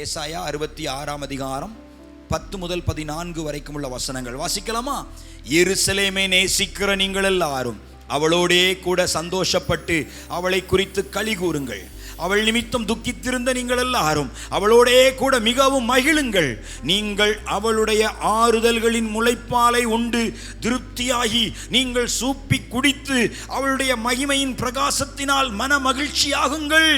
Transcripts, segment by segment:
ஏசாயா 66 அதிகாரம் 10 முதல் 14 வரைக்கும் உள்ள வசனங்கள் வாசிக்கலாமா? எருசலேமை நேசிக்கிற நீங்கள் எல்லாரும் அவளோடே கூட சந்தோஷப்பட்டு அவளை குறித்து களி கூறுங்கள். அவள் நிமித்தம் துக்கித்திருந்த நீங்கள் எல்லாரும் அவளோடே கூட மிகவும் மகிழுங்கள். நீங்கள் அவளுடைய ஆறுதல்களின் முளைப்பாலை உண்டு திருப்தியாகி நீங்கள் சூப்பி குடித்து அவளுடைய மகிமையின் பிரகாசத்தினால் மன மகிழ்ச்சியாகுங்கள்.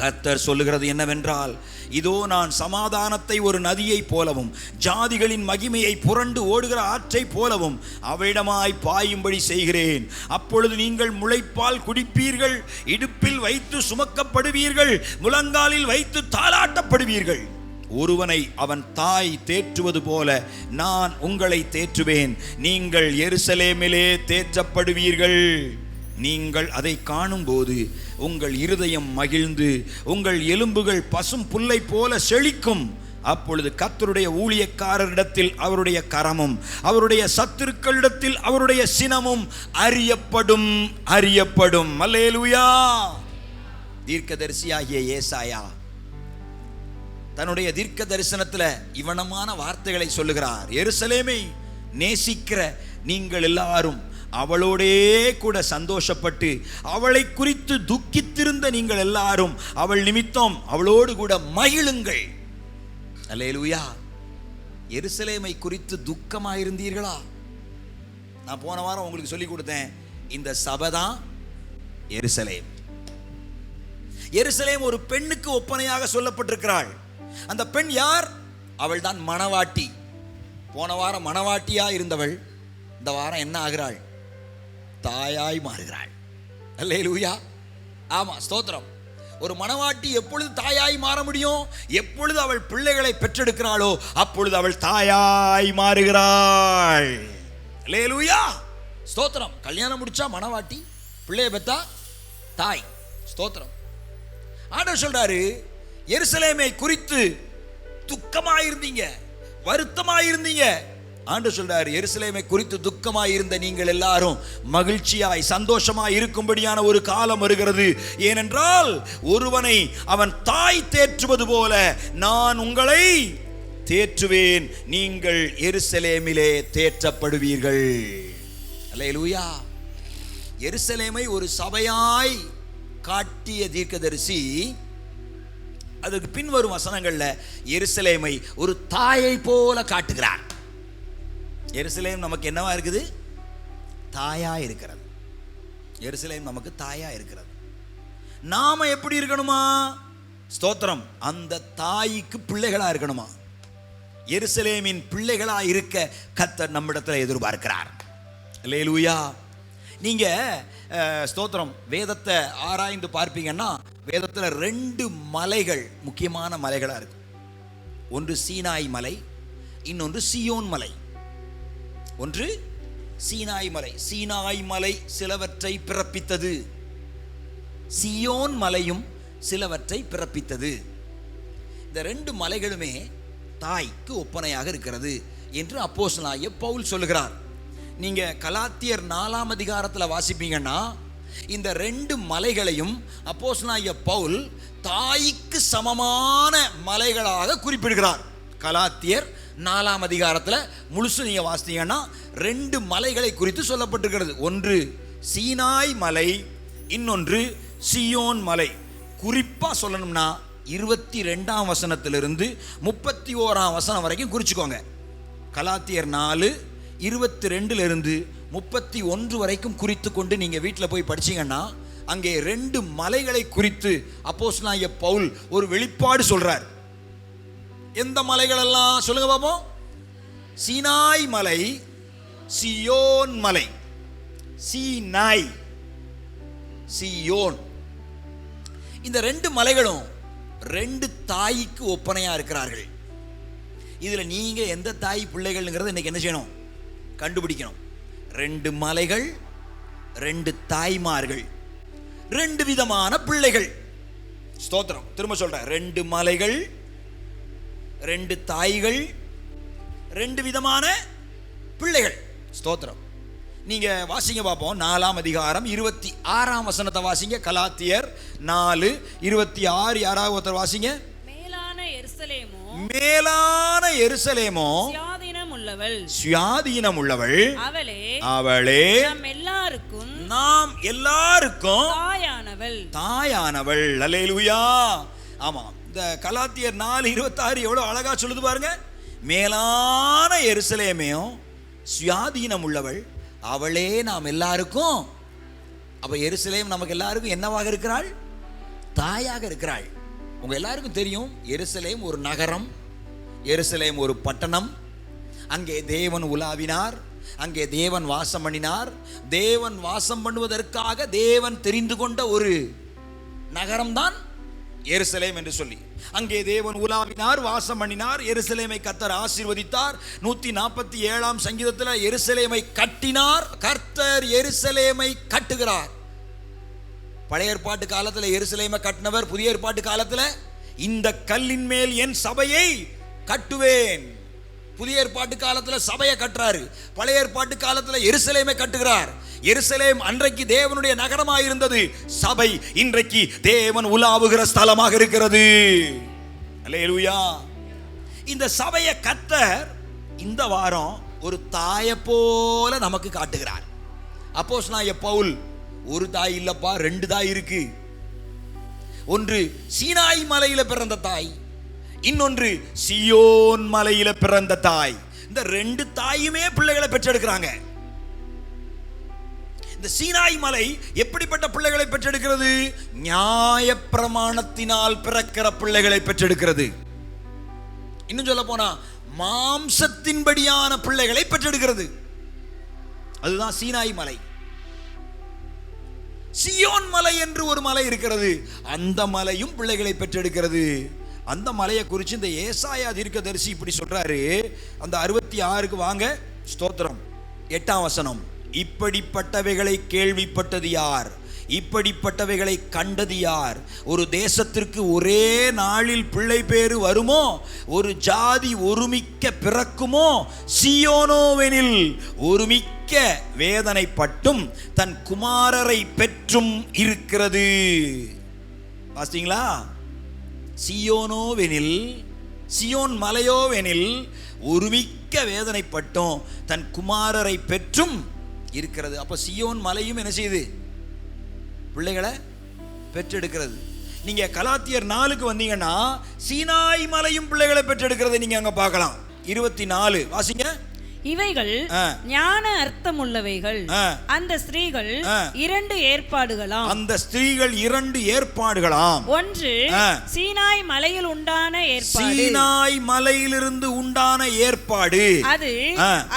கர்த்தர் சொல்லுகிறது என்னவென்றால், இதோ நான் சமாதானத்தை ஒரு நதியைப் போலவும் ஜாதிகளின் மகிமையை புரண்டு ஓடுகிற ஆற்றைப் போலவும் அவையிடமாய் பாயும்படி செய்கிறேன். அப்பொழுது நீங்கள் முளைப்பால் குடிப்பீர்கள், இடுப்பில் வைத்து சுமக்கப்படுவீர்கள், முழங்காலில் வைத்து தாளாட்டப்படுவீர்கள். ஒருவனை அவன் தாய் தேற்றுவது போல நான் உங்களை தேற்றுவேன். நீங்கள் எருசலேமிலே தேற்றப்படுவீர்கள். நீங்கள் அதை காணும்போது உங்கள் இருதயம் மகிழ்ந்து உங்கள் எலும்புகள் பசும் புல்லை போல செழிக்கும். அப்பொழுது கர்த்தருடைய ஊழியக்காரரிடத்தில் அவருடைய கரமும் அவருடைய சத்துருக்களிடத்தில் அவருடைய சினமும் அறியப்படும். அல்லேலூயா. தீர்க்கதரிசியாகிய ஏசாயா தன்னுடைய தீர்க்க தரிசனத்துல இவனமான வார்த்தைகளை சொல்லுகிறார். எருசலேமை நேசிக்கிற நீங்கள் எல்லாரும் அவளோடே கூட சந்தோஷப்பட்டு அவளை குறித்து துக்கித்திருந்த நீங்கள் எல்லாரும் அவள் நிமித்தம் அவளோடு கூட மகிழுங்கள். அல்லேலூயா. எருசலேமை குறித்து துக்கமாயிருந்தீர்களா? நான் போன வாரம் உங்களுக்கு சொல்லி கொடுத்தேன், இந்த சபைதான் எருசலேம். எருசலேம் ஒரு பெண்ணுக்கு ஒப்பனையாக சொல்லப்பட்டிருக்கிறாள். அந்த பெண் யார்? அவள் தான் மணவாட்டி. போன வாரம் மணவாட்டியா இருந்தவள் இந்த வாரம் என்ன ஆகிறாள்? தாயாய் மாறுகிறாள். அல்லேலூயா. ஆமா, ஸ்தோத்திரம். ஒரு மணவாட்டி எப்பொழுது தாயாய் மாற முடியும்? எப்பொழுது அவள் பிள்ளைகளை பெற்றெடுக்கிறாளோ அப்பொழுது அவள் தாயாய் மாறுகிறாள். அல்லேலூயா, ஸ்தோத்திரம். கல்யாணம் முடிச்சா மணவாட்டி, பிள்ளையை பெற்றா தாய். ஸ்தோத்திரம். ஆண்டவர் சொல்றாரு, எருசலேமை குறித்து துக்கமாயிருந்தீங்க, வருத்தமாயிருந்தீங்க. ஆண்டவர் சொல்றார், எருசலேமை குறித்து துக்கமாயிருந்த நீங்கள் எல்லாரும் மகிழ்ச்சியாய் சந்தோஷமாய் இருக்கும்படியான ஒரு காலம் வருகிறது. ஏனென்றால் ஒருவனை அவன் தாய் தேற்றுவது போல நான் உங்களை தேற்றுவேன். நீங்கள் எருசலேமிலே தேற்றப்படுவீர்கள். அல்லேலூயா. எருசலேமை ஒரு சபையாய் காட்டிய தீர்க்கதரிசி அதற்கு பின்வரும் வசனங்கள்ல எருசலேமை ஒரு தாயை போல காட்டுகிறார். எருசலேம் நமக்கு என்னவா இருக்குது? தாயா இருக்கிறது. எருசலேம் நமக்கு தாயா இருக்கிறது. நாம எப்படி இருக்கணுமா? ஸ்தோத்திரம். அந்த தாய்க்கு பிள்ளைகளா இருக்கணுமா? எருசலேமின் பிள்ளைகளா இருக்க கர்த்தர் நம்மிடத்தில் எதிர்பார்க்கிறார். அல்லேலூயா. நீங்க ஸ்தோத்திரம் வேதத்தை ஆராய்ந்து பார்ப்பீங்கன்னா வேதத்தில் 2 மலைகள் முக்கியமான மலைகளா இருக்கு. ஒன்று சீனாய் மலை, இன்னொன்று சியோன் மலை. ஒன்று சீனாய் மலை. சீனாய் மலை சிலவற்றை பிறப்பித்தது, சியோன் மலையும் சிலவற்றை பிறப்பித்தது. இந்த 2 மலைகளுமே தாய்க்கு ஒப்பனையாக இருக்கிறது என்று அப்போஸ்தலனாகிய பவுல் சொல்லுகிறார். நீங்க கலாத்தியர் 4 அதிகாரத்தில் வாசிப்பீங்கன்னா இந்த 2 மலைகளையும் அப்போஸ்தலனாகிய பவுல் தாய்க்கு சமமான மலைகளாக குறிப்பிடுகிறார். கலாத்தியர் 4 அதிகாரத்தில் முழுசு நீங்க வாசித்தீங்கன்னா 2 மலைகளை குறித்து சொல்லப்பட்டிருக்கிறது. ஒன்று சீனாய் மலை, இன்னொன்று சியோன் மலை. குறிப்பா சொல்லணும்னா 22ஆம் வசனத்திலிருந்து 31ஆம் வசனம் வரைக்கும் குறிச்சுக்கோங்க. கலாத்தியர் 4:22 31 வரைக்கும் குறித்து கொண்டு நீங்க வீட்டில் போய் படிச்சீங்கன்னா அங்கே 2 மலைகளை குறித்து அப்போஸ்தலனாகிய பவுல் ஒரு வெளிப்பாடு சொல்றார். எந்த மலைகள் எல்லாம் சொல்லுங்க பாப்போம்? சீனாய் மலை, சியோன் மலை. சீனாய், சியோன். இந்த 2 மலைகளும் 2 தாய்க்கு ஒப்பனையா இருக்கிறார்கள். இதுல நீங்க எந்த தாய் பிள்ளைகள்ங்கிறத இன்னைக்கு என்ன செய்யணும்? கண்டுபிடிக்கணும். 2 மலைகள், 2 தாய்மார்கள், 2 விதமான பிள்ளைகள். ஸ்தோத்திரம். திரும்ப சொல்றேன், 2 மலைகள், 2 தாய்கள், 2 விதமான பிள்ளைகள். ஸ்தோத்திரம். நீங்க வாசிங்க பார்ப்போம். 4ஆம் அதிகாரம் 26ஆம் வசனத்தை வாசிங்க. கலாத்தியர் 4:26. யாராவது ஒருத்தர் வாசிங்க. மேலான எருசலேமே மேலான எருசலேமோ சுயாதீனம் உள்ளவள் அவளே நாம் எல்லாருக்கும் தாயானவள். அல்லேலூயா. ஆமா, இந்த கலாத்தியர் 4:26 எவ்வளவு அழகா சொல்லுது பாருங்க. மேலான எருசலேமையும் சுயாதீனம் உள்ளவள் அவளே நாம் எல்லாருக்கும். அப்ப எருசலேம் நமக்கு எல்லாருக்கும் என்னவாக இருக்கிறாள்? தாயாக இருக்கிறாள். உங்க எல்லாருக்கும் தெரியும், எருசலேம் ஒரு நகரம், எருசலேம் ஒரு பட்டணம். அங்கே தேவன் உலாவினார், அங்கே தேவன் வாசம் பண்ணினார். தேவன் வாசம் பண்ணுவதற்காக தேவன் தெரிந்து கொண்ட ஒரு நகரம்தான் எருசலேம் என்று சொல்லி, அங்கே தேவன் உலாவினார், வாசம் பண்ணினார். எருசலேமை கர்த்தர் ஆசீர்வதித்தார். 147ஆம் சங்கீதத்தில் எருசலேமை கட்டினார். கர்த்தர் எருசலேமை கட்டுகிறார். பழைய ஏற்பாட்டு காலத்தில் எருசலேமை கட்டினவர். புதிய ஏற்பாட்டு காலத்தில் இந்த கல்லின் மேல் என் சபையை கட்டுவேன். புதிய ஏற்பாட்டு காலத்தில் சபையை கட்டுறாரு. பழைய ஏற்பாட்டு காலத்தில் எருசலேமை கட்டுகிறார். எருசலேம் அன்றைக்கு தேவனுடைய நகரமாக இருந்தது. சபை இன்றைக்கு தேவன் உலாவுகிற ஸ்தலமாக இருக்கிறது. அல்லேலூயா. இந்த சபையை கர்த்தர் இந்த வாரம் ஒரு தாயை போல நமக்கு காட்டுகிறார். அப்போஸ்தலனாகிய பவுல், ஒரு தாய் இல்லப்பா, 2 தாய் இருக்கு. ஒன்று சீனாய் மலையில பிறந்த தாய், இன்னொன்று சியோன் மலையில பிறந்த தாய். இந்த 2 தாயுமே பிள்ளைகளை பெற்றெடுக்கிறாங்க. இந்த சீனாய் மலை எப்படிப்பட்ட பிள்ளைகளை பெற்றெடுக்கிறது? நியாயப்பிரமாணத்தினால் பிறக்கிற பிள்ளைகளை பெற்றெடுக்கிறது. இன்னும் சொல்ல போனா மாம்சத்தின்படியான பிள்ளைகளை பெற்றெடுக்கிறது. அதுதான் சீனாய் மலை. சியோன் மலை என்று ஒரு மலை இருக்கிறது. அந்த மலையும் பிள்ளைகளை பெற்றெடுக்கிறது. அந்த மலையை குறித்து இந்த ஏசாயா தீர்க்கதரிசி இப்படி சொல்றாரு. அந்த 66க்கு வாங்க. ஸ்தோத்திரம். 8ஆம் வசனம். இப்படிப்பட்டவைகளை கேள்விப்பட்டது யார்? இப்படிப்பட்டவைகளை கண்டது யார்? ஒரு தேசத்திற்கு ஒரே நாளில் பிள்ளை பேறு வருமோ? ஒரு ஜாதி ஒருமிக்க பிறக்குமோ? சியோனோவெனில் ஒருமிக்க வேதனைப்பட்டும் தன் குமாரரை பெற்றும் இருக்கிறது. பார்த்தீங்களா? சியோனோவெனில், சியோன் மலையோவெனில் ஒருமிக்க வேதனைப்பட்டும் தன் குமாரரை பெற்றும் இருக்கிறது. அப்ப சியோன் மலையும் என்ன செய்யுது? பிள்ளைகளை பெற்றெடுக்கிறது. நீங்க கலாத்தியர் 4க்கு வந்தீங்கன்னா சீனாய் மலையும் பிள்ளைகளை பெற்றெடுக்கிறது நீங்க அங்க பார்க்கலாம். 24 வாசிங்க. இவைகள் ஞான அர்த்தம் உள்ளவைகள். அந்த ஸ்திரீகள் 2 ஏற்பாடுகளாம். அந்த ஸ்திரீகள் 2 ஏற்பாடுகளாம். ஒன்று சீனாய் மலையில் உண்டான ஏற்பாடு. சீனாய் மலையிலிருந்து உண்டான ஏற்பாடு. அது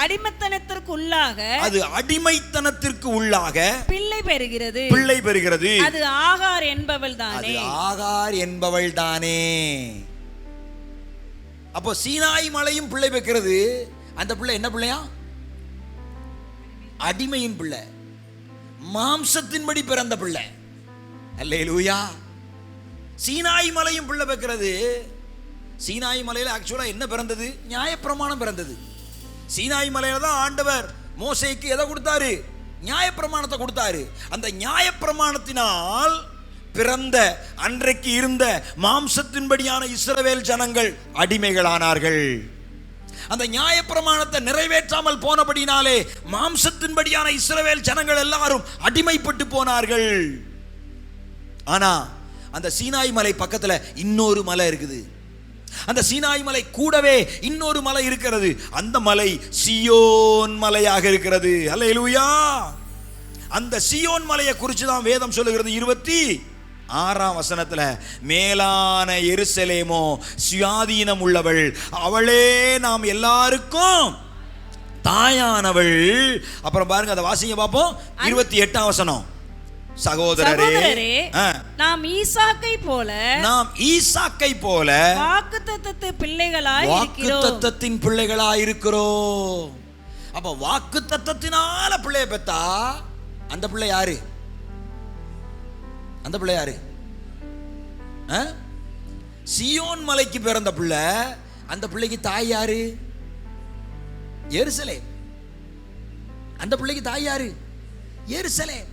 அடிமைத்தனத்திற்கு உள்ளாக, அது அடிமைத்தனத்திற்கு உள்ளாக பிள்ளை பெறுகிறது. பிள்ளை பெறுகிறது. அது ஆகார் என்பவள் தானே. அது ஆகார் என்பவள் தானே. அப்போ சீனாய் மலையும் பிள்ளை பெறுகிறது. அந்த பிள்ளை என்ன பிள்ளையா? அடிமையின் பிள்ளை, மாம்சத்தின்படி பிறந்த பிள்ளை. அல்லேலூயா. சீனாய் மலையும் பிள்ளை பெறுகிறது. சீனாய் மலையில ஆக்சுவலா என்ன பிறந்தது? நியாயப்பிரமாணம் பிறந்தது. சீனாய் மலையில தான் ஆண்டவர் மோசேக்கு எதை கொடுத்தாரு? நியாயப்பிரமாணத்தை கொடுத்தாரு. அந்த நியாயப்பிரமாணத்தினால் பிறந்த அன்றைக்கு இருந்த மாம்சத்தின்படியான இஸ்ரவேல் ஜனங்கள் அடிமைகளானார்கள். அந்த நியாயப்பிரமாணத்தை நிறைவேற்றாமல் போனபடினாலே மாம்சத்தின்படியான இஸ்ரவேல் ஜனங்கள் எல்லாரும் அடிமைப்பட்டு போனார்கள். ஆனா அந்த சீனாய் மலை பக்கத்துல இன்னொரு மலை இருக்குது. அந்த சீனாய் மலை கூடவே இன்னொரு மலை இருக்கிறது. அந்த மலை சியோன் மலையாக இருக்கிறது. அல்லேலூயா. அந்த சியோன் மலையை குறித்து தான் வேதம் சொல்லுகிறது. 26ஆம் வசனத்துல, மேலான எருசலேமோ சுயாதீனம் உள்ளவள் அவளே நாம் எல்லாருக்கும் தாயானவள். அப்புறம் பாருங்க, அதை வாசிங்க பார்ப்போம். 28ஆம் வசனம். சகோதரரே, நாம் ஈசாக்கை போல வாக்குத்தத்தத்தின் பிள்ளைகளாய் இருக்கிறோம். அப்ப வாக்குத்தத்தத்தினால பிள்ளையை பெத்தா அந்த பிள்ளை யாரு? அந்த பிள்ளை யாரு? சியோன் மலைக்கு பிறந்த பிள்ளை. அந்த பிள்ளைக்கு தாய் யாரு? எருசலேம். அந்த பிள்ளைக்கு தாய் யாரு? எருசலேம்.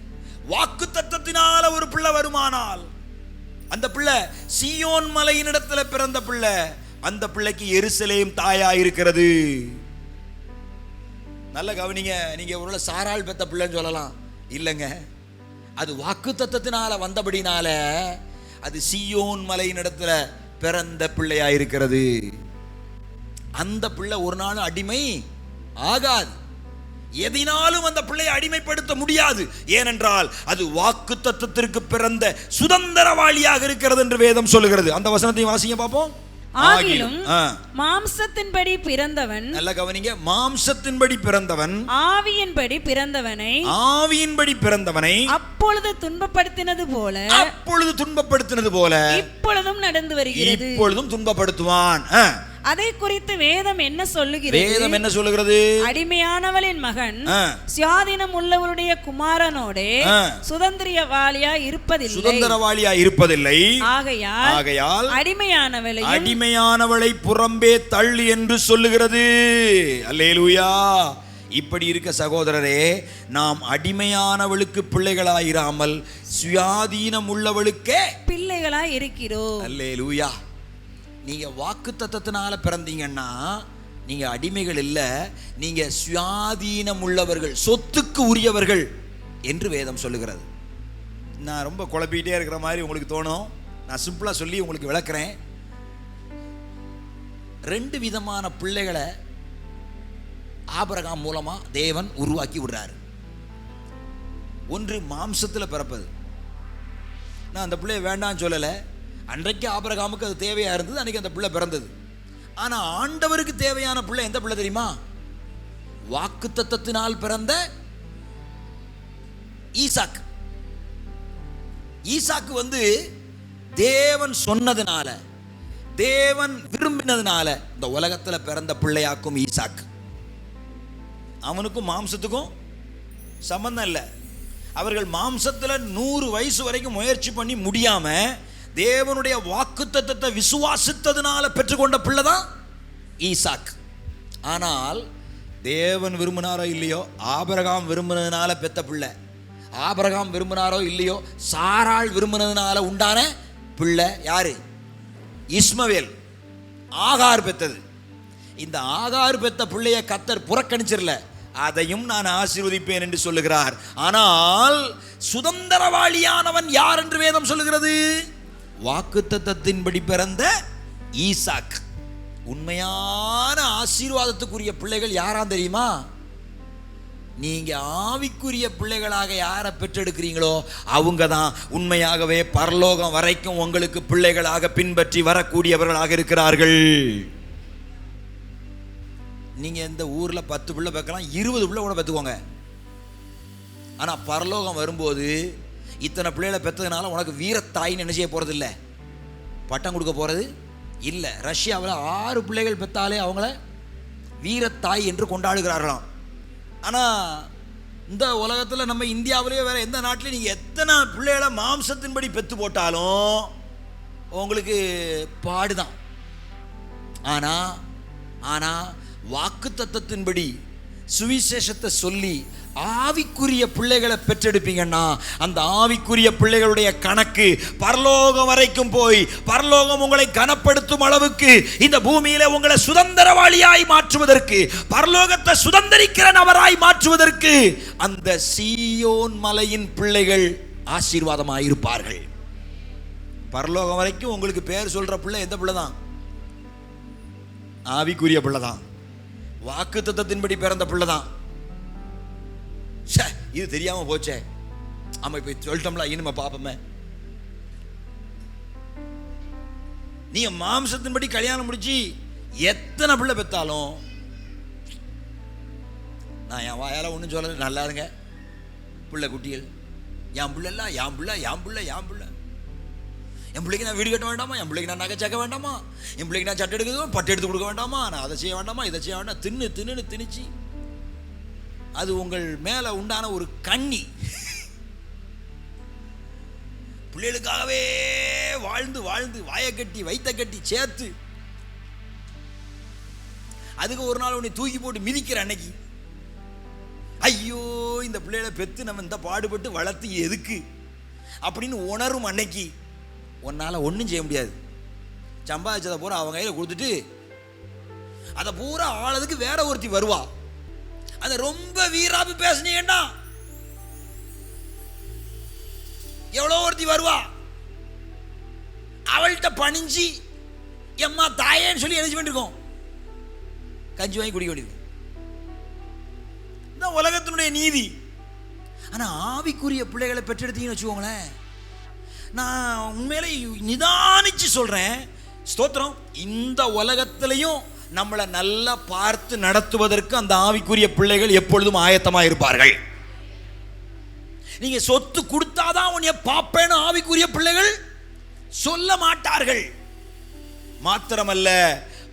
வாக்கு தத்தத்தினால ஒரு பிள்ளை வருமானால் அந்த பிள்ளை சியோன் மலையினிடத்துல பிறந்த பிள்ளை. அந்த பிள்ளைக்கு எருசலேம் தாயா இருக்கிறது. நல்ல கவனிங்க. நீங்க ஒருவேளை சாராள் பெத்த பிள்ளைன்னு சொல்லலாம். இல்லைங்க, அது வாக்குத்தத்தத்தினால வந்தபடினால அது சீயோன் மலையினிடத்துல பிறந்த பிள்ளையா இருக்கிறது. அந்த பிள்ளை ஒரு நாள் அடிமை ஆகாது. எதினாலும் அந்த பிள்ளையை அடிமைப்படுத்த முடியாது. ஏனென்றால் அது வாக்குத்தத்தத்திற்கு பிறந்த சுதந்திரவாளியாக இருக்கிறது என்று வேதம் சொல்லுகிறது. அந்த வசனத்தை வாசிங்க பார்ப்போம். ஆகிலும் மாம்சத்தின்படி பிறந்தவன், நல்ல கவனிங்க, மாம்சத்தின்படி பிறந்தவன் ஆவியின்படி பிறந்தவனை அப்பொழுது துன்பப்படுத்தினது போல இப்பொழுதும் நடந்து வருகிறது, இப்பொழுதும் துன்பப்படுத்துவான். அதை குறித்து வேதம் என்ன சொல்லுகிறது? அடிமையானவளின் மகன் சுயாதீனம் உள்ளவருடைய குமாரனோடே சுதந்திரவாளியா இருப்பதில்லை. ஆகையால் அடிமையானவளை புறம்பே தள்ளி என்று சொல்லுகிறது. அல்லேலூயா. இப்படி இருக்க சகோதரரே, நாம் அடிமையானவளுக்கு பிள்ளைகளாயிராமல் சுயாதீனம் உள்ளவளுக்கே பிள்ளைகளாய் இருக்கிறோம். அல்லேலூயா. நீங்க வாக்குத்தத்தத்தினால பிறந்தீங்கன்னா நீங்க அடிமைகள் இல்ல, நீங்க சுயாதீனம் உள்ளவர்கள், சொத்துக்கு உரியவர்கள் என்று வேதம் சொல்லுகிறது. நான் ரொம்ப குழப்பிட்டே இருக்கிற மாதிரி உங்களுக்கு தோணும். நான் சிம்பிளா சொல்லி உங்களுக்கு விளக்குறேன். 2 விதமான பிள்ளைகளை ஆபிரகாம் மூலமா தேவன் உருவாக்கி விடுறாரு. ஒன்று மாம்சத்தில் பிறப்பது. நான் அந்த பிள்ளைய வேண்டாம் சொல்லலை. அன்றைக்கு ஆபிரகாமுக்கு அது தேவையா இருந்தது, அன்றைக்கு அந்த பிள்ளை பிறந்தது. ஆனா ஆண்டவருக்கு தேவையான பிள்ளை எந்த பிள்ளை தெரியுமா? வாக்குத்தத்தத்தினால் பிறந்த ஈசாக். ஈசாக்கு தேவன் சொன்னதுனால, தேவன் விரும்பினதுனால இந்த உலகத்துல பிறந்த பிள்ளையாக்கும் ஈசாக். அவனுக்கும் மாம்சத்துக்கும் சம்பந்தம் இல்லை. அவர்கள் மாம்சத்துல 100 வயசு வரைக்கும் முயற்சி பண்ணி முடியாம தேவனுடைய வாக்குத்தத்தத்தை விசுவாசித்ததுனால பெற்றுக்கொண்ட பிள்ளை தான் ஈசாக். ஆனால் தேவன் விரும்பினாரோ இல்லையோ, ஆபிரகாம் விரும்பினதுனால பெத்த பிள்ளை. ஆபிரகாம் விரும்பினாரோ இல்லையோ, சாராள் விரும்பினதுனால உண்டான பிள்ளை யாரு? இஸ்மவேல். ஆகார் பெத்தது. இந்த ஆகார் பெத்த பிள்ளைய கர்த்தர் புறக்கணிச்சிரல, அதையும் நான் ஆசீர்வதிப்பேன் என்று சொல்லுகிறார். ஆனால் சுதந்திரவாளியானவன் யார் என்று வேதம் சொல்லுகிறது? வாக்குத்தத்தத்தின்படி பிறந்த ஈசாக். உண்மையான ஆசீர்வாதத்துக்குரிய பிள்ளைகள் யாரா தெரியுமா? நீங்க ஆவிக்குரிய பிள்ளைகளாக யாரை பெற்றெடுக்கிறீங்களோ அவங்க தான் உண்மையாகவே பரலோகம் வரைக்கும் உங்களுக்கு பிள்ளைகளாக பின்பற்றி வரக்கூடியவர்களாக இருக்கிறார்கள். நீங்க இந்த ஊர்ல 10 பிள்ளை பெக்கலாம், 20 பிள்ளை கூட பெற்றுக்கோங்க. ஆனா பரலோகம் வரும்போது இத்தனை பிள்ளைகளை பெற்றதுனால உனக்கு வீரத்தாயின்னு என்ன செய்ய போறது இல்லை, பட்டம் கொடுக்க போறது இல்லை. ரஷ்யாவில் 6 பிள்ளைகள் பெற்றாலே அவங்கள வீரத்தாய் என்று கொண்டாடுகிறார்களாம். ஆனால் இந்த உலகத்தில் நம்ம இந்தியாவிலேயே வேற எந்த நாட்டிலையும் நீங்கள் எத்தனை பிள்ளைகளை மாம்சத்தின்படி பெற்று போட்டாலும் உங்களுக்கு பாடுதான். ஆனால் வாக்குத்தத்தத்தின்படி சுவிசேஷத்தை சொல்லி ஆவிக்குரிய பிள்ளைகளை பெற்றெடுப்பீங்கன்னா அந்த ஆவிக்குரிய பிள்ளைகளுடைய கணக்கு பரலோகம் வரைக்கும் போய் பரலோகம் உங்களை கனப்படுத்தும் அளவுக்கு இந்த பூமியில உங்களை சுதந்திரவாளியாய் மாற்றுவதற்கு, பரலோகத்தை சுதந்திரிக்கிற நபராய் மாற்றுவதற்கு அந்த சீயோன் மலையின் பிள்ளைகள் ஆசீர்வாதமாய் இருப்பார்கள். பரலோகம் வரைக்கும் உங்களுக்கு பேர் சொல்ற பிள்ளை எந்த பிள்ளை தான்? ஆவிக்குரிய பிள்ளை தான், வாக்குத்தத்தத்தின்படி பிறந்த பிள்ளை தான். இது தெரியாம போச்சே, ஆமா இப்ப சொல்லிட்டோம்ல, இனிமே பாப்போமே. நீங்க மாம்சத்தின்படி கல்யாணம் முடிச்சு எத்தனை பிள்ளை பெற்றாலும், நான் என் வாயால ஒன்றும் சொல்லலை, நல்லா இருங்க பிள்ளை குட்டிகள், என் பிள்ளை எல்லாம் என் பிள்ளை என் பிள்ளை என் பிள்ளை. என் பிள்ளைக்கு நான் வீடு கட்ட வேண்டாமா, என் பிள்ளைக்கு நான் நகை சேர்க்க வேண்டாமா, என் பிள்ளைக்கு நான் சட்டை எடுக்க பட்டு எடுத்து கொடுக்க வேண்டாமா, நான் அதை செய்ய வேண்டாமா இதை செய்ய வேண்டாம், தின்னு திணிச்சு அது உங்கள் மேல உண்டான ஒரு கண்ணி. பிள்ளைகளுக்காகவே வாழ்ந்து வாழ்ந்து வாயை கட்டி வயிற்ற கட்டி சேர்த்து அதுக்கு ஒரு நாள் உன்னை தூக்கி போட்டு மிதிக்கிற அன்னைக்கு, ஐயோ இந்த பிள்ளைகளை பெற்று நம்ம இந்த பாடுபட்டு வளர்த்து எதுக்கு அப்படின்னு உணரும் அன்னைக்கு உன்னால ஒன்றும் செய்ய முடியாது. சம்பாதிச்சதை பூரா அவங்க கையில் கொடுத்துட்டு அதை பூரா ஆளதுக்கு வேற ஒருத்தி வருவா. அதை ரொம்ப வீராப்பு பேசுனீங்கன்னா எவ்வளோ ஒருத்தி வருவா, அவள்கிட்ட பணிஞ்சு எம்மா தாயேன்னு சொல்லி எழுதி பண்ணிருக்கோம், கஞ்சி வாங்கி குடிக்க வேண்டியது. இந்த உலகத்தினுடைய நீதி. ஆனால் ஆவிக்குரிய பிள்ளைகளை பெற்றெடுத்தீங்கன்னு வச்சுக்கோங்களேன், நான் உண்மையிலே நிதானிச்சு சொல்றேன், ஸ்தோத்திரம், இந்த உலகத்திலையும் நம்மளை நல்லா பார்த்து நடத்துவதற்கு அந்த ஆவிக்குரிய பிள்ளைகள் எப்பொழுதும் ஆயத்தமாக இருப்பார்கள். நீங்க சொத்து கொடுத்தாதான் உன்னை பாப்பேன்னு ஆவிக்குரிய பிள்ளைகள் சொல்ல மாட்டார்கள். மாத்திரமல்ல,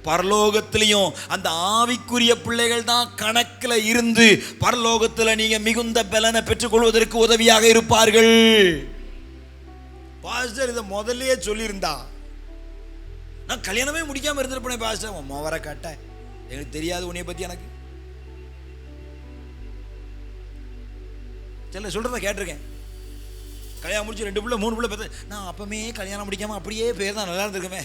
பரலோகத்திலையும் அந்த ஆவிக்குரிய பிள்ளைகள் தான் கணக்கில் இருந்து பரலோகத்தில் நீங்க மிகுந்த பலனை பெற்றுக்கொள்வதற்கு உதவியாக இருப்பார்கள். பாஸ்டர் இதை முதல்லயே சொல்லியிருந்தா நான் கல்யாணமே முடிக்காம இருந்திருப்பேன். பாஸ்டர் மோவர கட்ட எனக்கு தெரியாது உன்னைய பத்தி. எனக்கு சில சொல்றத கேட்டிருக்கேன். கல்யாணம் முடிச்சு 2 பிள்ளை 3 பிள்ளை பார்த்து நான் அப்பமே கல்யாணம் முடிக்காம அப்படியே பேர் தான் நல்லா இருந்திருக்கமே.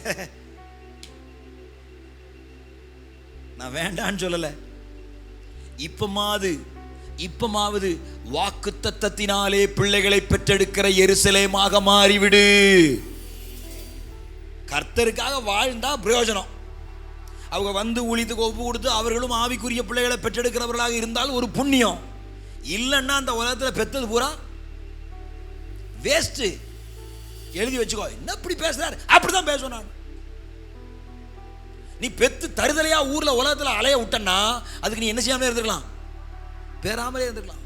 நான் வேண்டான்னு சொல்லல. இப்பமாவது வாக்குத்தத்தத்தினாலே பிள்ளைகளை பெற்றெடுக்கிற எருசலேமாக மாறிவிடு. கர்த்தருக்காக வாழ்ந்தா பிரயோஜனம். அவங்க வந்து ஊழியத்துக்கு ஒப்பு கொடுத்து அவர்களும் ஆவிக்குரிய பிள்ளைகளை பெற்றெடுக்கிறவர்களாக இருந்தால் ஒரு புண்ணியம். இல்லைன்னா அந்த உலகத்தில் பெற்றது பூரா வேஸ்ட். எழுதி வச்சுக்கோ. என்ன இப்படி பேசுறாரு, அப்படிதான் பேசுவேன் நான். நீ பெத்து தருதலையா ஊர்ல உலகத்தில் அலைய விட்டன்னா அதுக்கு நீ என்ன செய்யாமலே இருந்துக்கலாம், பேராமலே இருந்துக்கலாம்.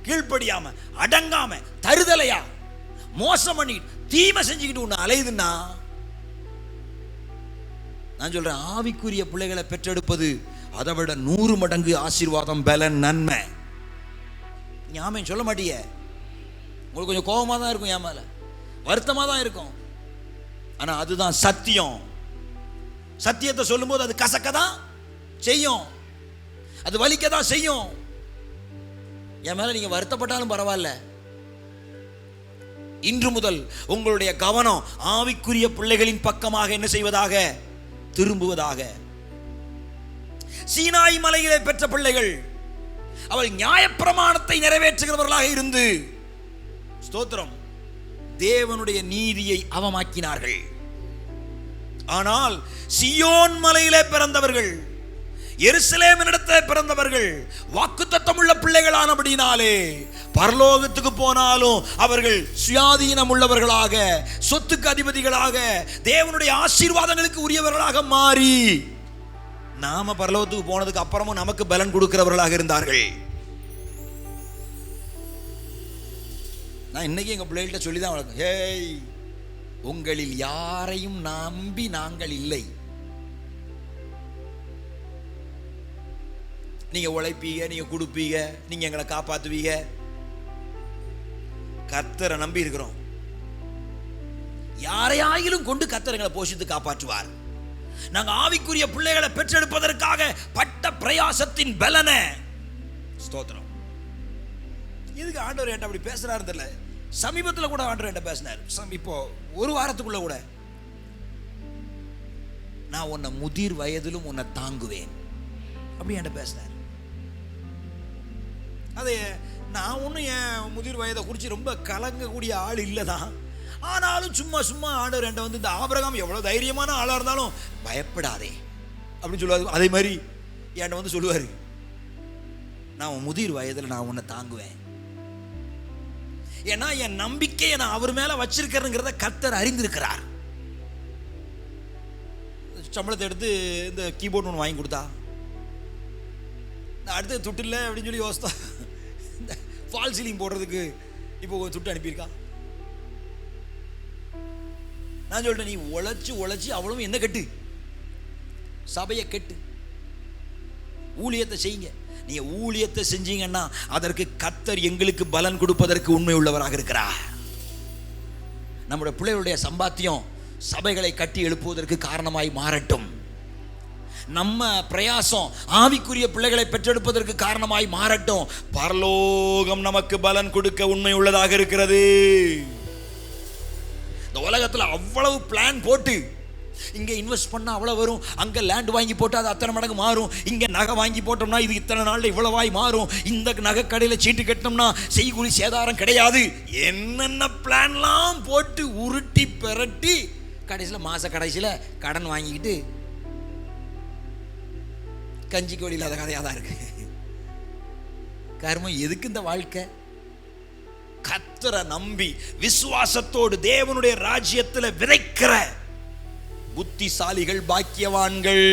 கீழ்ப்படியாம அடங்காம தருதலையா மோசம் பண்ணி தீமை செஞ்சுக்கிட்டு உன்னை அலையுதுன்னா, நான் சொல்றேன், ஆவிக்குரிய பிள்ளைகளை பெற்றெடுப்பது அதை விட 100 மடங்கு ஆசீர்வாதம், பலன், நன்மை. ஞாபகம் சொல்ல மாட்டிய. உங்களுக்கு கொஞ்சம் கோபமாக தான் இருக்கும், என் மேல வருத்தமாக தான் இருக்கும். ஆனா அதுதான் சத்தியம். சத்தியத்தை சொல்லும்போது அது கசக்க தான் செய்யும், அது வலிக்க தான் செய்யும். என் மேல நீங்க வருத்தப்பட்டாலும் பரவாயில்ல. இன்று முதல் உங்களுடைய கவனம் ஆவிக்குரிய பிள்ளைகளின் பக்கமாக என்ன செய்வதாக, திரும்புவதாக. சீனாய் மலையிலே பெற்ற பிள்ளைகள் அவள் நியாயப்பிரமாணத்தை நிறைவேற்றுகிறவர்களாக இருந்து, ஸ்தோத்திரம், தேவனுடைய நீதியை அவமாக்கினார்கள். ஆனால் சீயோன் மலையிலே பிறந்தவர்கள், எருசலேமினிடத்திலே பிறந்தவர்கள் வாக்குத்தத்தம் உள்ள பிள்ளைகளானபடினாலே பரலோகத்துக்கு போனாலும் அவர்கள் சுயாதீனம் உள்ளவர்களாக, சொத்துக்கு அதிபதிகளாக, தேவனுடைய ஆசீர்வாதங்களுக்கு உரியவர்களாக மாறி நாம பரலோகத்துக்கு போனதுக்கு அப்புறமும் நமக்கு பலன் கொடுக்கிறவர்களாக இருந்தார்கள். நான் இன்னைக்கு எங்க பிள்ளைகிட்ட சொல்லிதான் வளர்க்கும், ஏய், உங்களில் யாரையும் நம்பி நாங்கள் இல்லை. நீங்க உழைப்பீங்க, நீங்க கொடுப்பீங்க, நீங்க எங்களை காப்பாத்துவீங்க. கர்த்தரை நம்பி இருக்கிறோம். யாரையாயிலும் கொண்டு கர்த்தர் எங்களை போஷித்து காப்பாற்றுவார். நாங்க ஆவிக்குரிய பிள்ளைகளை பெற்றெடுப்பதற்காக பட்ட பிரயாசத்தின் பலன, ஸ்தோத்திரம். இதுக்கு ஆண்டவர் என்கிட்ட அப்படி பேசுறாரு தெரியல. சமீபத்தில் கூட ஆண்டவர் என்கிட்ட பேசினார். இப்போ ஒரு வாரத்துக்குள்ள கூட, நான் உன்னை முதிர் வயதிலும் உன்னை தாங்குவேன் அப்படி என்கிட்ட பேசினார். அது நான் ஒன்றும் என் முதிர் வயதை குறித்து ரொம்ப கலங்கக்கூடிய ஆள் இல்லை தான். ஆனாலும் சும்மா ஆண்டவர் என்கிட்ட வந்து, இந்த ஆபிரகாம் எவ்வளோ தைரியமான ஆளாக இருந்தாலும் பயப்படாதே அப்படின்னு சொல்லுவார். அதே மாதிரி என்கிட்ட வந்து சொல்லுவார், நான் உன் முதிர் வயதில் நான் உன்னை தாங்குவேன். ஏன்னா என் நம்பிக்கையை நான் அவர் மேலே வச்சிருக்கிறேங்கிறத கர்த்தர் அறிந்திருக்கிறார். சம்பளத்தை எடுத்து இந்த கீபோர்டு ஒன்று வாங்கி கொடுத்தா, நான் அடுத்து துட்டு இல்லை அப்படின்னு சொல்லி யோசித்தா, இந்த ஃபால் சீலிங் போடுறதுக்கு இப்போ துட்டு அனுப்பியிருக்கா. நான் சொல்லிட்டேன், நீ உழைச்சி அவ்வளவு என்ன கட்டு, சபையை கட்டு, ஊழியத்தை செய்யுங்க. நீங்க ஊழியத்தை செஞ்சீங்கன்னா அதற்கு கர்த்தர் எங்களுக்கு பலன் கொடுப்பதற்கு உண்மை உள்ளவராக இருக்கிறார். நம்முடைய பிள்ளைகளுடைய சம்பாத்தியம் சபைகளை கட்டி எழுப்புவதற்கு காரணமாய் மாறட்டும். நம்ம பிரயாசம் ஆவிக்குரிய பிள்ளைகளை பெற்றெடுப்பதற்கு காரணமாய் மாறட்டும். பரலோகம் நமக்கு பலன் கொடுக்க உண்மை உள்ளதாக இருக்கிறது. இந்த உலகத்தில் அவ்வளவு பிளான் போட்டு, இங்கே இன்வெஸ்ட் பண்ணால் அவ்வளோ வரும், அங்கே லேண்ட் வாங்கி போட்டால் அது அத்தனை மடங்கு மாறும், இங்கே நகை வாங்கி போட்டோம்னா இது இத்தனை நாளில் இவ்வளவாய் மாறும், இந்த நகை கடையில் சீட்டு கட்டினோம்னா செய்கூலி சேதாரம் கிடையாது, என்னென்ன பிளான்லாம் போட்டு உருட்டி பெரட்டி கடைசியில் மாத கடைசியில் கடன் வாங்கிக்கிட்டு கஞ்சிக்கு வழி இல்லாத கதையாக தான் இருக்கு. கர்மம் எதுக்கு இந்த வாழ்க்கை? கர்த்தரை நம்பி விசுவாசத்தோடு தேவனுடைய ராஜ்யத்தில் விதைக்கிற புத்திசாலிகள் பாக்கியவான்கள்.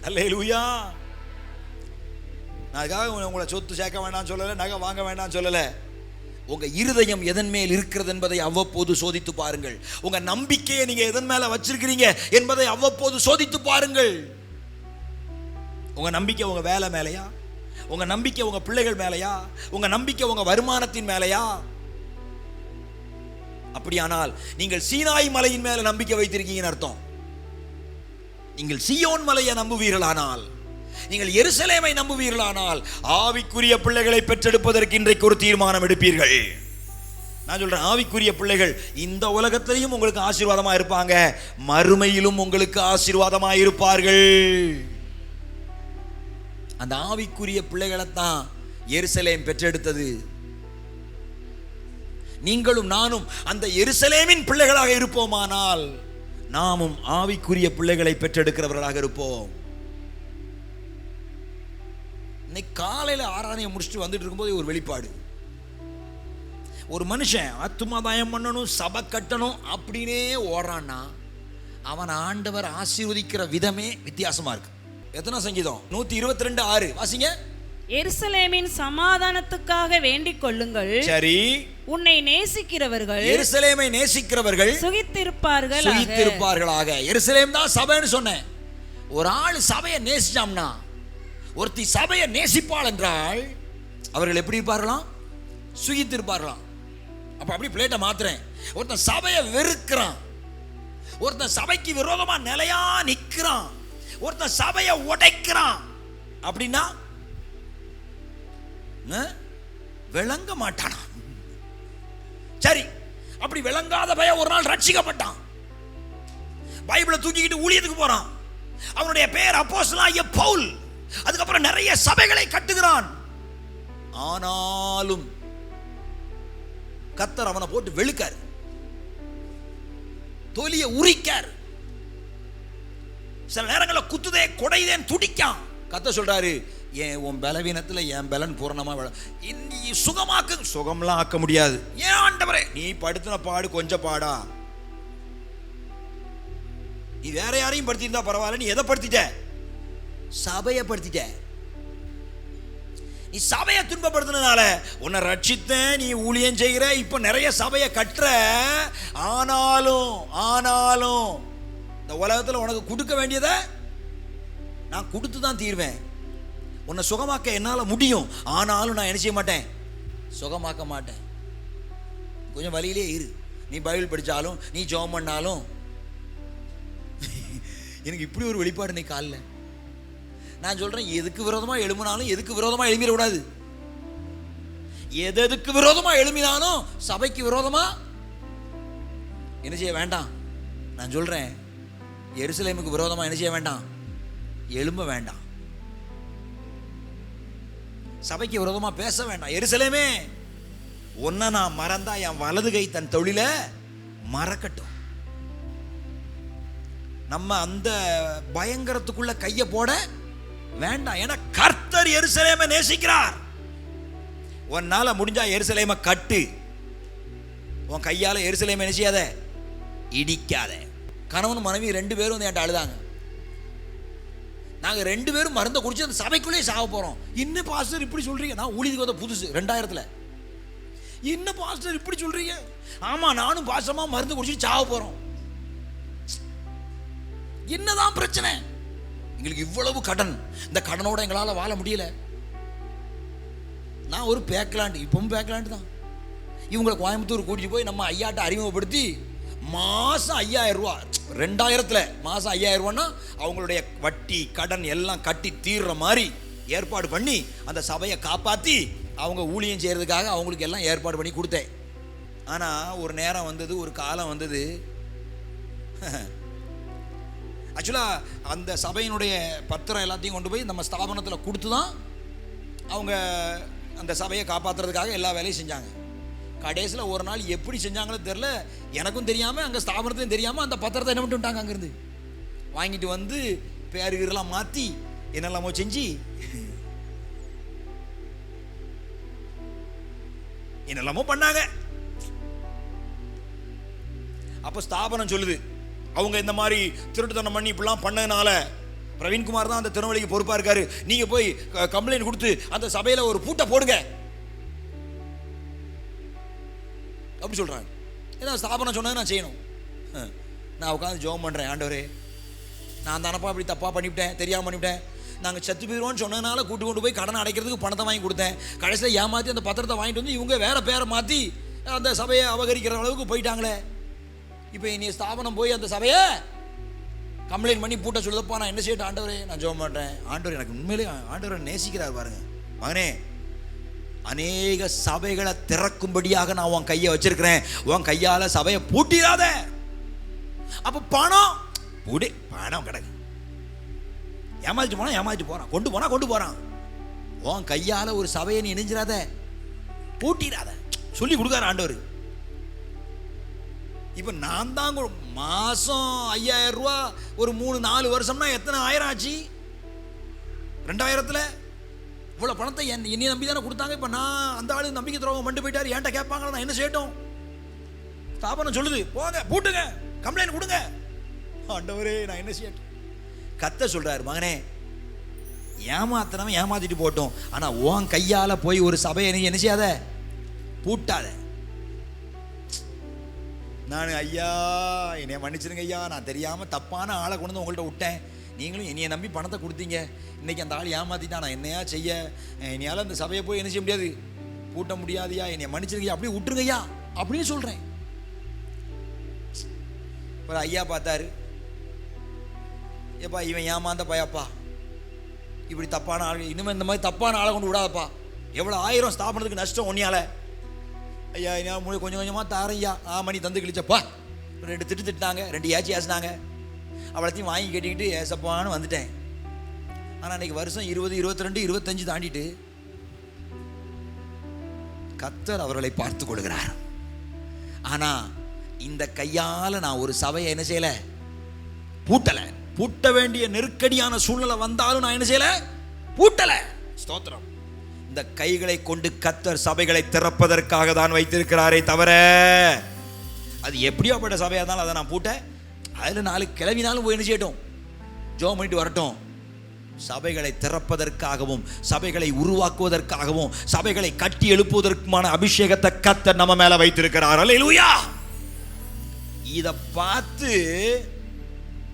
அல்லேலூயா. நான் உங்களை சொத்து சேர்க்க வேண்டாம் சொல்லல, நகை வாங்க வேண்டாம் சொல்லல. உங்க இருதயம் எதன் மேல் இருக்கிறது என்பதை அவ்வப்போது சோதித்து பாருங்கள். உங்க நம்பிக்கையை நீங்க எதன் மேல வச்சிருக்கிறீங்க என்பதை அவ்வப்போது சோதித்து பாருங்கள். உங்க நம்பிக்கை உங்க வேலை மேலையா? உங்க நம்பிக்கை உங்க பிள்ளைகள் மேலையா? உங்க நம்பிக்கை உங்க வருமானத்தின் மேலையா? அப்படியானால் நீங்கள் சீனாய் மலையின் மேல நம்பிக்கை வைத்திருக்கீங்கன்னு அர்த்தம். நீங்கள் சீயோன் மலையை நம்புவீர்களானால், நீங்கள் எருசலேமை நம்புவீர்களானால், ஆவிக்குரிய பிள்ளைகளை பெற்றெடுப்பதற்கு இன்றைக்கு ஒரு தீர்மானம் எடுப்பீர்கள். நான் சொல்றேன், ஆவிக்குரிய பிள்ளைகள் இந்த உலகத்திலையும் உங்களுக்கு ஆசீர்வாதமா இருப்பாங்க, மறுமையிலும் உங்களுக்கு ஆசீர்வாதமா இருப்பார்கள். அந்த ஆவிக்குரிய பிள்ளைகளைத்தான் எருசலேம் பெற்றெடுத்தது. நீங்களும் நானும் அந்த எருசலேமின் பிள்ளைகளாக இருப்போமானால் நாமும் ஆவிக்குரிய பிள்ளைகளை பெற்றெடுக்கிறவர்களாக இருப்போம். இன்னைக்கு காலையில் ஆராதனையை முடிச்சுட்டு வந்துட்டு இருக்கும்போது ஒரு வெளிப்பாடு. ஒரு மனுஷன் ஆத்துமாதாயம் பண்ணணும், சபை கட்டணும் அப்படின்னே ஓடுறான்னா அவன் ஆண்டவர் ஆசீர்வதிக்கிற விதமே வித்தியாசமா இருக்கு. எத்தனை சங்கீதம்? 122:6 வாசிங்க. எருசலேமின் சமாதானத்துக்காக வேண்டிக் கொள்ளுங்கள். சரி. உன்னை நேசிக்கிறவர்கள், எருசலேமை நேசிக்கிறவர்கள் சுகித்திருப்பார்களாக. எருசலேம் தான் சபைன்னு சொன்னேன். ஒரு ஆள் சபையை நேசிச்சாம்னா, ஒருத்தி சபையை நேசிப்பாள் என்றால் அவர்கள் எப்படி இருப்பார்களாம்? சுகித்திருப்பார்களாம். அப்ப அப்படி பிளேட்டை மாத்துறேன். ஒருத்தன் சபையை வெறுக்கிறான், ஒருத்தன் சபைக்கு விரோதமா நிலையா நிற்கிறான், ஒருத்தன் சபையை உடைக்கிறான் அப்படின்னா விளங்க மாட்டானா? சரி, அப்படி விளங்காத பையன் ஒரு நாள் ரட்சிக்கப்பட்டான், பைபிளை தூக்கிக்கிட்டு ஊழியத்துக்கு போறான். அவனுடைய பெயர் அப்போஸ்தலனாகிய பவுல். அதுக்கப்புறம் நிறைய சபைகளை கட்டுகிறான். ஆனாலும் கர்த்தர் அவனை போட்டு வெளுக்கார், தொலிய உரிக்கார். சில நேரங்களில் குத்துதே கொடைதேன் துடிக்கான். கர்த்தர் சொல்றாரு, ஏன் உன் பலவீனத்துல என் பலன் பூரணமா சுகமாக்கு. சுகம்லாம் ஆக்க முடியாது. ஏன் ஆண்டவரே? நீ படுத்தின பாடு கொஞ்சம் பாடா. நீ வேற யாரையும் படுத்திருந்தா பரவாயில்ல, நீ எதை படுத்திட்ட? சபையை படுத்திட்ட. நீ சபையை துன்பப்படுத்தினால உன்னை ரட்சித்தேன், நீ ஊழியம் செய்கிற, இப்ப நிறைய சபையை கட்டுற. ஆனாலும் இந்த உலகத்தில் உனக்கு கொடுக்க வேண்டியதை நான் கொடுத்து தான் தீர்வேன். உன்னை சுகமாக்க என்னால் முடியும், ஆனாலும் நான் என்ன செய்ய மாட்டேன்? சுகமாக்க மாட்டேன். கொஞ்சம் வழியிலே இரு. நீ பைபிள் படித்தாலும், நீ ஜெபம் பண்ணாலும். எனக்கு இப்படி ஒரு வெளிப்பாடு இன்னைக்கு காலைல நான் சொல்கிறேன், எதுக்கு விரோதமாக எழும்பினாலும், எதுக்கு விரோதமாக எழும்பிடக்கூடாது. எதுக்கு விரோதமாக எழும்பினாலும் சபைக்கு விரோதமாக என்ன செய்ய வேண்டாம். நான் சொல்கிறேன், எருசலேமுக்கு விரோதமாக என்ன செய்ய வேண்டாம்? எழும்ப வேண்டாம். சபைக்கு விரோதமா பேச வேண்டாம். எருசலேமே, உன்னை நான் மறந்தா என் வலது கை தன் தொழில மறக்கட்டும். நம்ம அந்த பயங்கரத்துக்குள்ள கைய போட வேண்டாம். ஏன்னா கர்த்தர் எருசலேமை நேசிக்கிறார். உன்னால முடிஞ்சா எருசலேமை கட்டு. உன் கையால எருசலேமை நேசியாத, இடிக்காத. கணவன் மனைவி 2 பேரும் வந்து என்கிட்ட அழுதாங்க. நாங்கள் 2 பேரும் மருந்தை குடிச்சு அந்த சபைக்குள்ளே சாக போகிறோம். இன்னும் பாஸ்டர் இப்படி சொல்கிறீங்க? நான் ஊழியத்துக்கு வந்த புதுசு 2000. இன்னும் பாஸ்டர் இப்படி சொல்கிறீங்க? ஆமாம், நானும் பாஸ்டமாக மருந்து குடிச்சிட்டு சாக போகிறோம். என்னதான் பிரச்சனை? எங்களுக்கு இவ்வளவு கடன், இந்த கடனோட எங்களால் வாழ முடியல. நான் ஒரு பேக்லாண்டு, இப்பவும் பேக்லாண்டு தான். இவங்களை கோயம்புத்தூர் கூட்டிட்டு போய் நம்ம ஐயாட்ட அறிமுகப்படுத்தி மாதம் 5000 ரூபா, 2000 மாதம் 5000 ரூபான்னா அவங்களுடைய வட்டி கடன் எல்லாம் கட்டி தீர்ற மாதிரி ஏற்பாடு பண்ணி அந்த சபையை காப்பாற்றி அவங்க ஊழியம் செய்கிறதுக்காக அவங்களுக்கு எல்லாம் ஏற்பாடு பண்ணி கொடுத்தேன். ஆனால் ஒரு நேரம் வந்தது, ஒரு காலம் வந்தது. ஆக்சுவலாக அந்த சபையினுடைய பத்திரம் எல்லாத்தையும் கொண்டு போய் நம்ம ஸ்தாபனத்தில் கொடுத்து தான் அவங்க அந்த சபையை காப்பாற்றுறதுக்காக எல்லா வேலையும் செஞ்சாங்க. கடைசியில் ஒரு நாள் எப்படி செஞ்சாங்களோ தெரில, எனக்கும் தெரியாமல் அங்கே ஸ்தாபனத்தையும் தெரியாமல் அந்த பத்திரத்தை என்ன பண்ணிட்டு விட்டாங்க. அங்கேருந்து வாங்கிட்டு வந்து பேருலாம் மாற்றி என்னெல்லாமோ செஞ்சு என்னெல்லாமோ பண்ணாங்க. அப்போ ஸ்தாபனம் சொல்லுது, அவங்க இந்த மாதிரி திருட்டுத்தனம் பண்ணி இப்படிலாம் பண்ணதுனால பிரவீன்குமார் தான் அந்த திருநெல்வேலிக்கு பொறுப்பாக இருக்காரு, நீங்கள் போய் கம்ப்ளைண்ட் கொடுத்து அந்த சபையில் ஒரு பூட்டை போடுங்க அப்படி சொல்கிறாங்க. ஏன்னா ஸ்தாபனம் சொன்னது நான் செய்யணும். நான் உட்காந்து ஜெபம் பண்ணுறேன், ஆண்டவரே நான் தானப்பா இப்படி தப்பாக பண்ணிவிட்டேன், தெரியாமல் பண்ணிவிட்டேன். நாங்கள் செத்து போயிடுவோன்னு சொன்னதுனால கொண்டு போய் கடனை அடைக்கிறதுக்கு பணத்தை வாங்கி கொடுத்தேன். கடைசியில் ஏமாற்றி அந்த பத்திரத்தை வாங்கிட்டு வந்து இவங்க வேற பேரை மாற்றி அந்த சபையை அபகரிக்கிற அளவுக்கு போயிட்டாங்களே. இப்போ இனி ஸ்தாபனம் போய் அந்த சபையை கம்ப்ளைண்ட் பண்ணி பூட்ட சொல்லுதப்பா, நான் என்ன செய்யட்டும் ஆண்டவரே? நான் ஜெபம் பண்ணுறேன், ஆண்டவர் எனக்கு உண்மையிலே ஆண்டவரை நேசிக்கிறார் பாருங்க. மகனே, அநேக சபைகளை திறக்கும்படியாக நான் உன் கையை வச்சிருக்கிறேன், உன் கையால் சபையை பூட்டிடாத. அப்போ பணம் பூடி, பணம் கிடக்கு, ஏமாத்திட்டு போனா ஏமாத்திட்டு போறான், கொண்டு போறான். உன் கையால் ஒரு சபையை நீ இணைஞ்சிடாத, பூட்டிடாத சொல்லி கொடுக்காரு ஆண்டவர். இப்போ நான் தான் மாதம் 5000 ரூபா ஒரு 3-4 வருஷம்னா எத்தனை ஆயிரம் ஆச்சு? 2000 இவ்வளோ பணத்தை என்னைய நம்பி தானே கொடுத்தாங்க. இப்போ நான் அந்த ஆளு நம்பிக்கை துரோகம் பண்ணிட்டு போயிட்டார், என்கிட்ட கேட்பாங்களா, நான் என்ன செய்யட்டும்? ஸ்தாபனம் சொல்லுது, போங்க பூட்டுங்க, கம்ப்ளைண்ட் கொடுங்க. ஆண்டவரே நான் என்ன செய்யட்டும்? கத்த சொல்றாரு, மகனே ஏமாத்தினவன் ஏமாத்திட்டு போட்டோம், ஆனால் உன் கையால் போய் ஒரு சபையை நீ என்ன செய்யாத, பூட்டாத. நான் ஐயா என்னைய மன்னிச்சிருங்க ஐயா, நான் தெரியாமல் தப்பான ஆளை கொண்டு வந்து உங்கள்கிட்ட விட்டேன், நீங்களும் என்னைய நம்பி பணத்தை கொடுத்தீங்க, இன்றைக்கி அந்த ஆள் ஏமாற்றிட்டான், நான் என்னையா செய்ய, என்னையால் அந்த சபையை போய் என்ன செய்ய முடியாது, பூட்ட முடியாதுயா, என்னைய மன்னிச்சிருங்க அப்படியே விட்டுருங்கய்யா அப்படின்னு சொல்கிறேன். ஒரு ஐயா பார்த்தாரு, ஏப்பா இவன் ஏமாந்த பையப்பா, இப்படி தப்பான ஆள், இனிமேல் இந்த மாதிரி தப்பான ஆளை கொண்டு விடாதப்பா, எவ்வளோ 1000 ஸ்தாபனத்துக்கு நஷ்டம் ஒன்னியால, ஐயா என்ன கொஞ்சம் கொஞ்சமாக தாரையா மணி தந்து கிழிச்சப்பா. 2 திட்டுனாங்க, 2 ஏசினாங்க, அவ்வளோத்தையும் வாங்கி கட்டிக்கிட்டு ஏசப்பான்னு வந்துட்டேன். ஆனால் அன்றைக்கி வருஷம் 20, 22, 25 தாண்டிட்டு கர்த்தர் அவர்களை பார்த்து கொள்கிறார். ஆனால் இந்த கையால் நான் ஒரு சபையை என்ன செய்யலை, பூட்டலை. பூட்ட வேண்டிய நெருக்கடியான சூழ்நிலை வந்தாலும் நான் என்ன செய்யலை, பூட்டலை. ஸ்தோத்திரம். இந்த கைகளை கொண்டு கர்த்தர் சபைகளை திறப்பதற்காக தான் வைத்திருக்கிறாரே தவிர, அது எப்படியாப்பட்ட சபையாக இருந்தாலும் அதை நான் பூட்ட, அதில் 4 கிளவினாலும் போய் என்ன செய்யட்டும், ஜெபம் பண்ணிட்டு வரட்டும். சபைகளை திறப்பதற்காகவும் சபைகளை உருவாக்குவதற்காகவும் சபைகளை கட்டி எழுப்புவதற்குமான அபிஷேகத்தை கர்த்தர் நம்ம மேல வைத்திருக்கிறார். அல்லேலூயா. இதை பார்த்து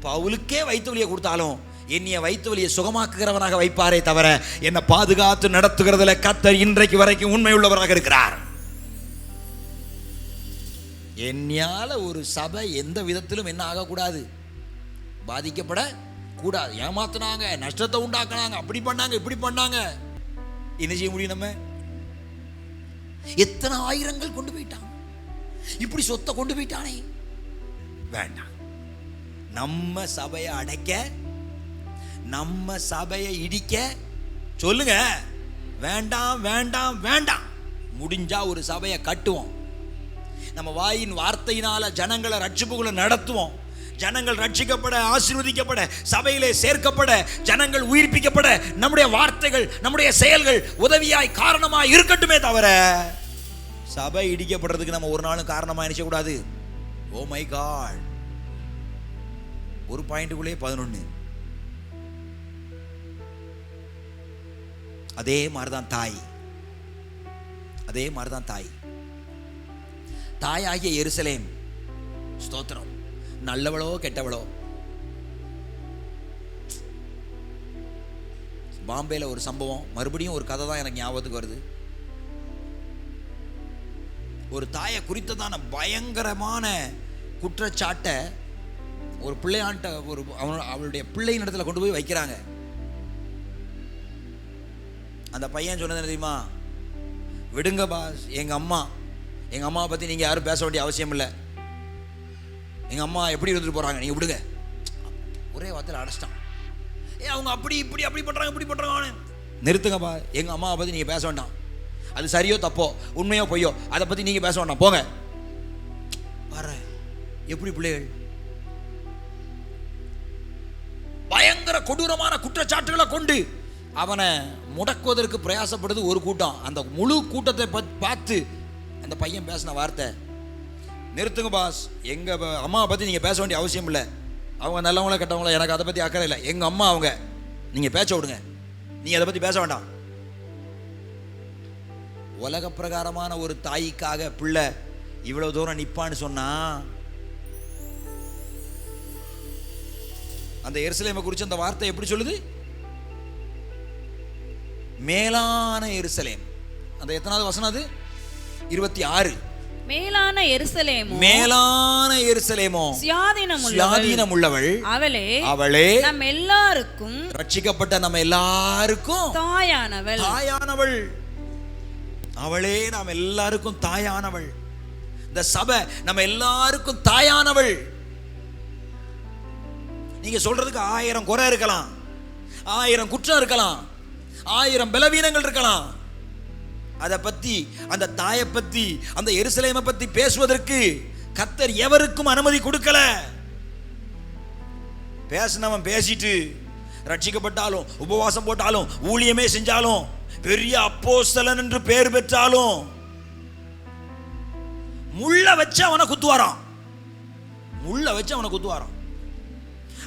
பவுலுக்கே வயிற்று வலியை கொடுத்தாலும் என்னைய வயிற்று வலியை சுகமாக்குகிறவனாக வைப்பாரே தவிர, என்னை பாதுகாத்து நடத்துகிறதுல கர்த்தர் இன்றைக்கு வரைக்கும் உண்மை உள்ளவராக இருக்கிறார். என்னால ஒரு சபை எந்த விதத்திலும் என்ன ஆகக்கூடாது, பாதிக்கப்படக்கூடாது. ஏமாத்தினாங்க, நஷ்டத்தை உண்டாக்குனாங்க, அப்படி பண்ணாங்க, இப்படி பண்ணாங்க, என்ன செய்ய முடியும்? நம்ம எத்தனை ஆயிரங்கள் கொண்டு போயிட்டாங்க, இப்படி சொத்தை கொண்டு போயிட்டானே. வேண்டாம், நம்ம சபையை அடைக்க, நம்ம சபையை இடிக்க சொல்லுங்க. வேண்டாம் வேண்டாம் வேண்டாம். முடிஞ்சா ஒரு சபையை கட்டுவோம், நம்ம வாயின் வார்த்தையினால ஜனங்களை ரட்சிப்புகளை நடத்துவோம். ஜனங்கள் ரட்சிக்கப்பட, ஆசீர்வதிக்கப்பட, சபையிலே சேர்க்கப்பட, ஜனங்கள் உயிர்ப்பிக்கப்பட நம்முடைய வார்த்தைகள், நம்முடைய செயல்கள் உதவியாய் காரணமாய் இருக்கட்டுமே தவிர, சபை இடிக்கப்படுறதுக்கு நம்ம ஒரு நாளும் காரணமாக நினைக்கக்கூடாது. Oh my God. ஒரு பாயிண்ட்டுக்குள்ளே 11. அதே மாதிரிதான் தாய், அதே மாதிரிதான் தாய். தாயாகிய எருசலேம், ஸ்தோத்திரம், நல்லவளோ கெட்டவளோ. பாம்பேல ஒரு சம்பவம், மறுபடியும் ஒரு கதை தான் எனக்கு ஞாபகத்துக்கு வருது. ஒரு தாயை குறித்ததான பயங்கரமான குற்றச்சாட்டை ஒரு பிள்ளையாண்ட அவளுடைய பிள்ளையின் இடத்துல கொண்டு போய் வைக்கிறாங்க. அந்த பையன் சொன்னது தெரியுமா? விடுங்க பாஸ், எங்க அம்மா எங்கள் அம்மாவை பற்றி நீங்கள் யாரும் பேச வேண்டிய அவசியம் இல்லை. எங்கள் அம்மா எப்படி இருந்துட்டு போகிறாங்க, நீங்கள் விடுங்க. ஒரே வார்த்தையில் அடைச்சிட்டான். அவங்க அப்படி இப்படி அப்படி பண்ணுறாங்க இப்படி பண்ணுறாங்க. நிறுத்துங்கப்பா, எங்கள் அம்மாவை பற்றி நீங்கள் பேச வேண்டாம். அது சரியோ தப்போ, உண்மையோ பொய்யோ, அதை பற்றி நீங்கள் பேச வேண்டாம், போங்க. வர எப்படி பிள்ளைகள் பயங்கர கொடூரமான குற்றச்சாட்டுகளை கொண்டு அவனை முடக்குவதற்கு பிரயாசப்படுது ஒரு கூட்டம். அந்த முழு கூட்டத்தை பார்த்து அந்த பையன் பேசின வார்த்தை, நிறுத்துங்க பாஸ், எங்கள் அம்மாவை பற்றி நீங்கள் பேச வேண்டிய அவசியம் இல்லை. அவங்க நல்லவங்கள கெட்டவங்கள எனக்கு அதை பற்றி அக்கறை இல்லை. எங்கள் அம்மா அவங்க, நீங்கள் பேச்ச விடுங்க, நீங்கள் அதை பற்றி பேச வேண்டாம். உலக பிரகாரமான ஒரு தாய்க்காக பிள்ளை இவ்வளவு தூரம் நிப்பான்னு சொன்னா, அந்த எருசலேமை குறித்து அந்த வார்த்தை எப்படி சொல்லுது? மேலான எருசலேம். அந்த எத்தனாவது வசனம் அது? 26. மேலான எருசலேமோ, மேலான எருசலேமோ, சுயாதீனம் உள்ளவள் அவளே நம் எல்லாருக்கும், ரட்சிக்கப்பட்ட நம்ம எல்லாருக்கும் தாயானவள். அவளே நாம் எல்லாருக்கும் தாயானவள். இந்த சபை நம்ம எல்லாருக்கும் தாயானவள். நீங்க சொல்றதுக்கு 1000 குறை இருக்கலாம், 1000 குற்றம் இருக்கலாம், 1000 பலவீனங்கள் இருக்கலாம். அதை பத்தி, அந்த தாயை பத்தி, அந்த எருசலேமை பத்தி பேசுவதற்கு கர்த்தர் எவருக்கும் அனுமதி கொடுக்கல. பேசினவன் பேசிட்டு ரட்சிக்கப்பட்டாலும், உபவாசம் போட்டாலும், ஊழியமே செஞ்சாலும், பெரிய அப்போஸ்தலன் என்று பெயர் பெற்றாலும், முள்ள வச்சு அவனை குத்துவாராம்.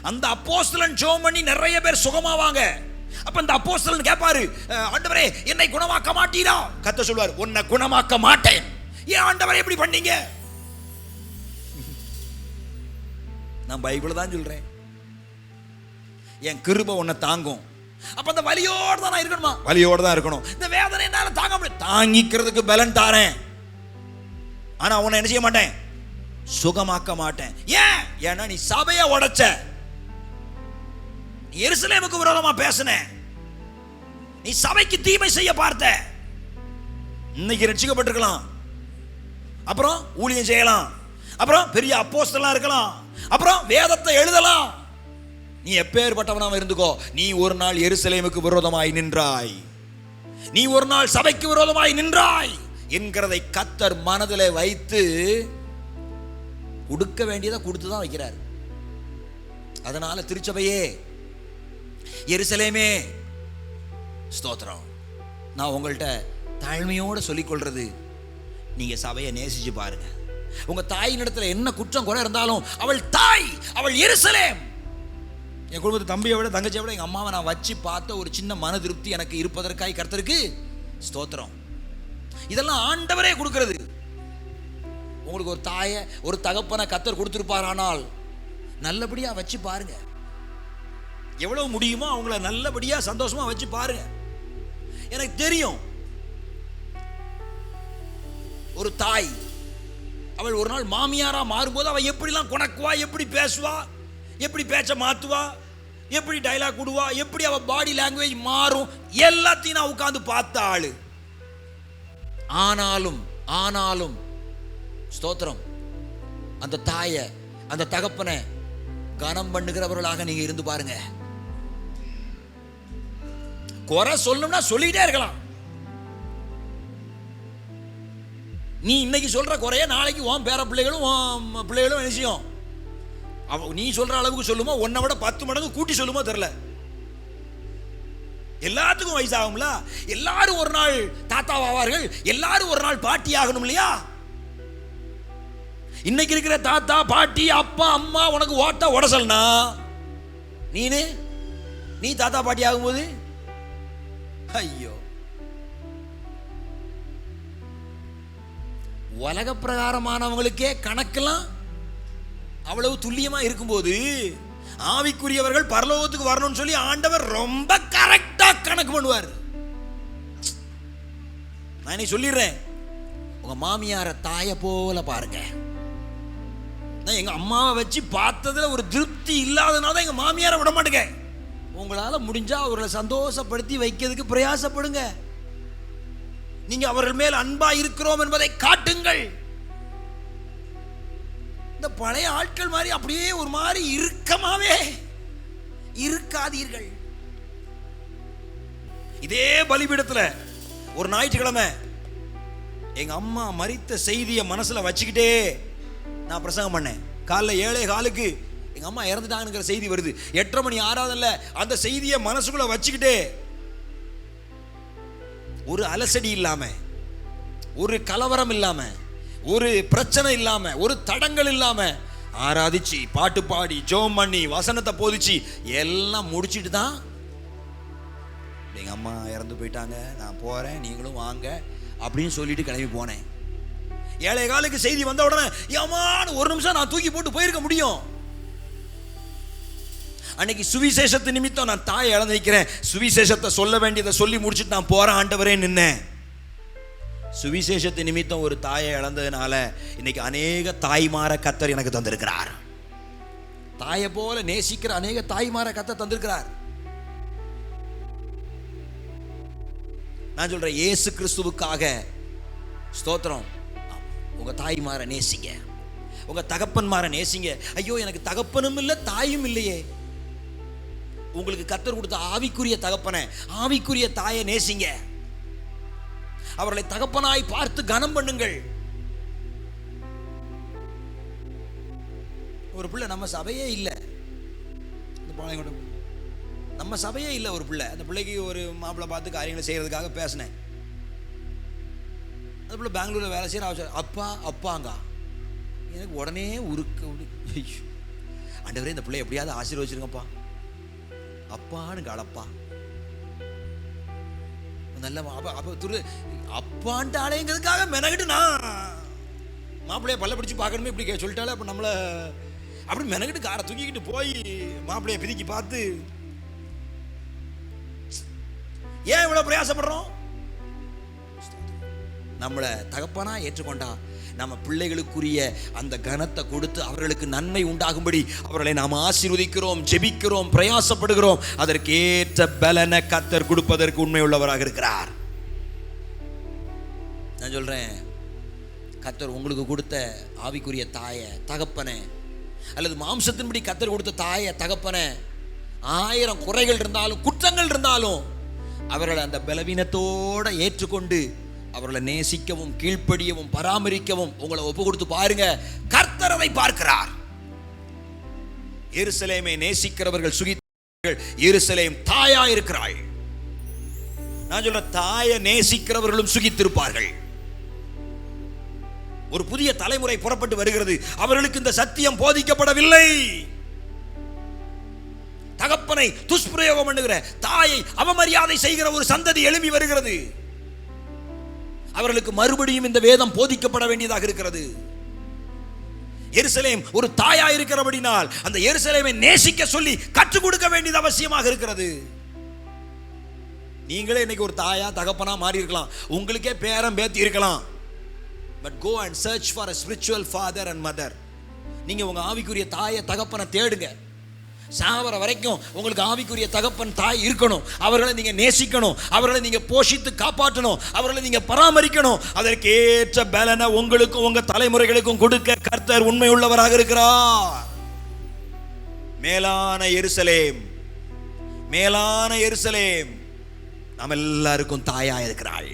அந்த அப்போஸ்தலன் ஜெபம் பண்ணி நிறைய பேர் சுகமாவாங்க. அப்ப இந்த அப்போஸ்தலன் கேட்பாரு, ஆண்டவரே என்னை குணமாக்க மாட்டீரா? கர்த்தர் சொல்வார், உன்னை குணமாக்க மாட்டேன். ஏன் ஆண்டவரே எப்படி பண்ணீங்க? நான் பைபிள் தான் சொல்றேன். என் கிருபை உன்னை தாங்கும். அப்ப அந்த வலியோடு தான் இருக்கணுமா? வலியோடு தான் இருக்கணும். இந்த வேதனை என்னால தாங்க முடியும், தாங்கிக்கிறதுக்கு பலன் தாரேன். ஆனா உன்னை என்ன செய்ய மாட்டேன், சுகமாக்க மாட்டேன். ஏன்? ஏன்னா நீ சபையை உடைச்ச, நீ எருசலேமுக்கு விரோதமா பேசின, நீ சபைக்கு தீமை செய்ய பார்த்த. இன்னைக்கு ரட்சிக்கப்பட்டிருக்கலாம், அப்புறம் ஊழியம் செய்யலாம், அப்புறம் பெரிய அப்போஸ்தலனா இருக்கலாம், அப்புறம் வேதத்தை எழுதலாம். நீ எப்பேற்பட்டவனாக இருந்துக்கோ, நீ ஒரு நாள் எருசலேமுக்கு விரோதமாய் நின்றாய், நீ ஒரு நாள் சபைக்கு விரோதமாய் நின்றாய் என்கிறதை கர்த்தர் மனதில் வைத்து கொடுக்க வேண்டியதை கொடுத்து தான் வைக்கிறார். அதனால திருச்சபையே, எருசலேமே ஸ்தோத்திரம். நான் உங்கள்கிட்ட தாழ்மையோடு சொல்லிக்கொள்றது, நீங்க சபையை நேசிச்சு பாருங்க. உங்க தாயின் இடத்துல என்ன குற்றம் குறை இருந்தாலும், அவள் தாய், அவள் எருசலேம். என் குடும்பத்து தம்பியை விட தங்கச்சியை விட எங்கள் அம்மாவை நான் வச்சு பார்த்த ஒரு சின்ன மன திருப்தி எனக்கு இருப்பதற்காய் கர்த்தருக்கு ஸ்தோத்திரம். இதெல்லாம் ஆண்டவரே கொடுக்கிறது. உங்களுக்கு ஒரு தாயை, ஒரு தகப்பனை கர்த்தர் கொடுத்துருப்பாரானால் நல்லபடியா வச்சு பாருங்க. எவ்வளவு முடியுமோ அவங்கள நல்லபடியா சந்தோஷமா வச்சு பாருங்க. எனக்கு தெரியும், ஒரு தாய் அவள் ஒரு நாள் மாமியாரா மாறும்போது அவள் எப்படிலாம் குணக்குவா, எப்படி பேசுவா, எப்படி பேச்ச மாத்துவா, எப்படி டைலாக் விடுவா, எப்படி அவ பாடி லாங்குவேஜ் மாறும், எல்லாத்தையும் நான் உட்கார்ந்து பார்த்த ஆளு. ஆனாலும் ஸ்தோத்திரம், அந்த தாயை, அந்த தகப்பனை கனம் பண்ணுகிறவர்களாக நீங்க இருந்து பாருங்க. குறை சொல்லணும்னா சொல்லிட்டே இருக்கலாம். நீ இன்னைக்கு சொல்ற குறைய நாளைக்கு உன் பேர பிள்ளைகளும் என்ன செய்யும்? நீ சொல்ற அளவுக்கு சொல்லுமோ, உன்னை விட 10 மடங்கு கூட்டி சொல்லுமோ தெரியல. எல்லாத்துக்கும் வயசாகும்ல. எல்லாரும் ஒரு நாள் தாத்தாவாவார்கள், எல்லாரும் ஒரு நாள் பாட்டி ஆகணும் இல்லையா? இன்னைக்கு இருக்கிற தாத்தா, பாட்டி, அப்பா, அம்மா உனக்கு ஓட்ட உடசல்னா, நீ தாத்தா பாட்டி ஆகும்போது ஐயோ. உலக பிரகாரமானவங்களுக்கே கணக்கெல்லாம் அவ்வளவு துல்லியமா இருக்கும்போது, ஆவிக்குரியவர்கள் பரலோகத்துக்கு வரணும்னு சொல்லி ஆண்டவர் ரொம்ப கரெக்டா கணக்கு பண்ணுவார். நான் சொல்லிடுறேன், உங்க மாமியார தாயை போல பாருங்க. நான் எங்க அம்மாவை வச்சு பார்த்ததுல ஒரு திருப்தி இல்லாதனால எங்க மாமியாரை விட மாட்டேங்க. உங்களால முடிஞ்சா அவர்களை சந்தோஷப்படுத்தி வைக்கிறதுக்கு பிரயாசப்படுங்க. நீங்க அவர்கள் மேல் அன்பா இருக்கிறோம் என்பதை காட்டுங்கள். இந்த பழைய ஆட்கள் மாதிரி அப்படியே ஒரு மாதிரி இறுக்கமாவே இருக்காதீர்கள். இதே பலிபீடத்துல ஒரு ஞாயிற்றுக்கிழமை எங்க அம்மா மரித்த செய்தியை மனசுல வச்சுக்கிட்டே நான் பிரசங்கம் பண்ணேன். காலைல 7:15 எங்க அம்மா இறந்துட்டாங்கிற செய்தி வருது. 8:30 மணி ஆறாவதுல அந்த செய்தியை மனசுக்குள்ள வச்சுக்கிட்டே ஒரு அலசடி இல்லாம, ஒரு கலவரம் இல்லாம, ஒரு பிரச்சனை இல்லாம, ஒரு தடங்கள் இல்லாம ஆராதிச்சு பாட்டு பாடி ஜெபம் பண்ணி வசனத்தை போதிச்சு எல்லாம் முடிச்சிட்டு தான் எங்க அம்மா இறந்து போயிட்டாங்க, நான் போறேன், நீங்களும் வாங்க அப்படின்னு சொல்லிட்டு கிளம்பி போனேன். 7:15 செய்தி வந்த உடனே ஏமான்னு ஒரு நிமிஷம் நான் தூக்கி போட்டு போயிருக்க முடியும். அன்னைக்கு சுவிசேஷத்து நிமித்தம் நான் தாயை இழந்து நிற்கிறேன். சுவிசேஷத்தை சொல்ல வேண்டியதை சொல்லி முடிச்சுட்டு நான் போறேன் ஆண்டவரே நின்னேன். சுவிசேஷத்து நிமித்தம் ஒரு தாயை இழந்ததுனால இன்னைக்கு அநேக தாய்மார கர்த்தர் எனக்கு தந்திருக்கிறார். தாயை போல நேசிக்கிற அநேக தாய்மார கர்த்தர் தந்திருக்கிறார். நான் சொல்றேன், இயேசு கிறிஸ்துவுக்காக ஸ்தோத்திரம். உங்க தாய்மார நேசிங்க, உங்க தகப்பன்மார நேசிங்க. ஐயோ எனக்கு தகப்பனும் இல்லை தாயும் இல்லையே. உங்களுக்கு கர்த்தர் கொடுத்த ஆவிக்குரிய தகப்பனை, ஆவிக்குரிய தாயை நேசிங்க. அவர்களை தகப்பனாய் பார்த்து கனம் பண்ணுங்கள். ஒரு பிள்ளை நம்ம சபையே இல்லை, நம்ம சபையே இல்லை. ஒரு பிள்ளை, அந்த பிள்ளைக்கு ஒரு மாப்பிள்ளை பார்த்து காரியங்களை செய்யறதுக்காக பேசினேன். அந்த பிள்ளை பெங்களூர்ல வேலை செய்யற. அப்பா அப்பாங்க எனக்கு உடனே உருக்கு. ஆண்டவரே இந்த பிள்ளை எப்படியாவது ஆசீர்வச்சிருங்கப்பா, அப்பான்னு காலப்பா நல்ல அப்பான்ட்டாலேங்கிறதுக்காக மெனகிட்டு நான் மாப்பிள்ளைய பல்ல பிடிச்சி பார்க்கணுமே இப்படி சொல்லிட்டாலே. அப்போ நம்மளை அப்படி மெனகிட்டு காரை தூக்கிக்கிட்டு போய் மாப்பிள்ளைய பிரிக்கி பார்த்து ஏன் இவ்வளவு பிரயாசப்படுறோம்? நம்மளை தகப்பனா ஏற்றுக்கொண்டா நம்ம பிள்ளைகளுக்குரிய அந்த கனத்தை கொடுத்து அவர்களுக்கு நன்மை உண்டாகும்படி அவர்களை நாம் ஆசீர்வதிக்கிறோம், ஜெபிக்கிறோம், பிரயாசப்படுகிறோம். அதற்கேற்ற பலனை கர்த்தர் கொடுப்பதற்கு உண்மை உள்ளவராக இருக்கிறார். நான் சொல்றேன், கர்த்தர் உங்களுக்கு கொடுத்த ஆவிக்குரிய தாயை தகப்பனை, அல்லது மாம்சத்தின்படி கர்த்தர் கொடுத்த தாயை தகப்பனை, 1000 குறைகள் இருந்தாலும் குற்றங்கள் இருந்தாலும் அவர்களை அந்த பலவீனத்தோட ஏற்றுக்கொண்டு அவர்களை நேசிக்கவும் கீழ்ப்படியவும் பராமரிக்கவும் உங்களை ஒப்பு கொடுத்து பாருங்க. கர்த்தர் அதை பார்க்கிறார். எருசலேமை நேசிக்கிறவர்கள் சுகித்தார்கள். எருசலேம் தாயா இருக்கிறாள். நான் சொல்ற, தாயை நேசிக்கிறவர்களும் சுகித்திருப்பார்கள். ஒரு புதிய தலைமுறை புறப்பட்டு வருகிறது. அவர்களுக்கு இந்த சத்தியம் போதிக்கப்படவில்லை. தகப்பனை துஷ்பிரயோகம் பண்ணுகிற, தாயை அவமரியாதை செய்கிற ஒரு சந்ததி எழும்பி வருகிறது. அவர்களுக்கு மறுபடியும் இந்த வேதம் போதிக்கப்பட வேண்டியதாக இருக்கிறது. எருசலேம் ஒரு தாயா இருக்கிறபடினால் அந்த எருசலேமை நேசிக்க சொல்லி கற்றுக் கொடுக்க வேண்டியது அவசியமாக இருக்கிறது. நீங்களே இன்னைக்கு ஒரு தாயா தகப்பனா மாறி இருக்கலாம், உங்களுக்கே பேரம் பேத்தி இருக்கலாம். But go and search for a spiritual father and mother. நீங்க உங்க ஆவிக்குரிய தாயை தகப்பனை தேடுங்க. சாவர வரைக்கும் உங்களுக்கு ஆவிக்குரிய தகப்பன் தாய் இருக்கணும். அவர்களை நீங்க நேசிக்கணும், அவர்களை நீங்க போஷித்து காப்பாற்றணும், அவர்களை நீங்க பராமரிக்கணும். அதற்கேற்ற பலனை உங்களுக்கும் உங்க தலைமுறைகளுக்கும் கொடுக்க கர்த்தர் உண்மை உள்ளவராக இருக்கிறார். மேலான எருசலேம், மேலான எருசலேம் நாம் எல்லாருக்கும் தாயா இருக்கிறாள்.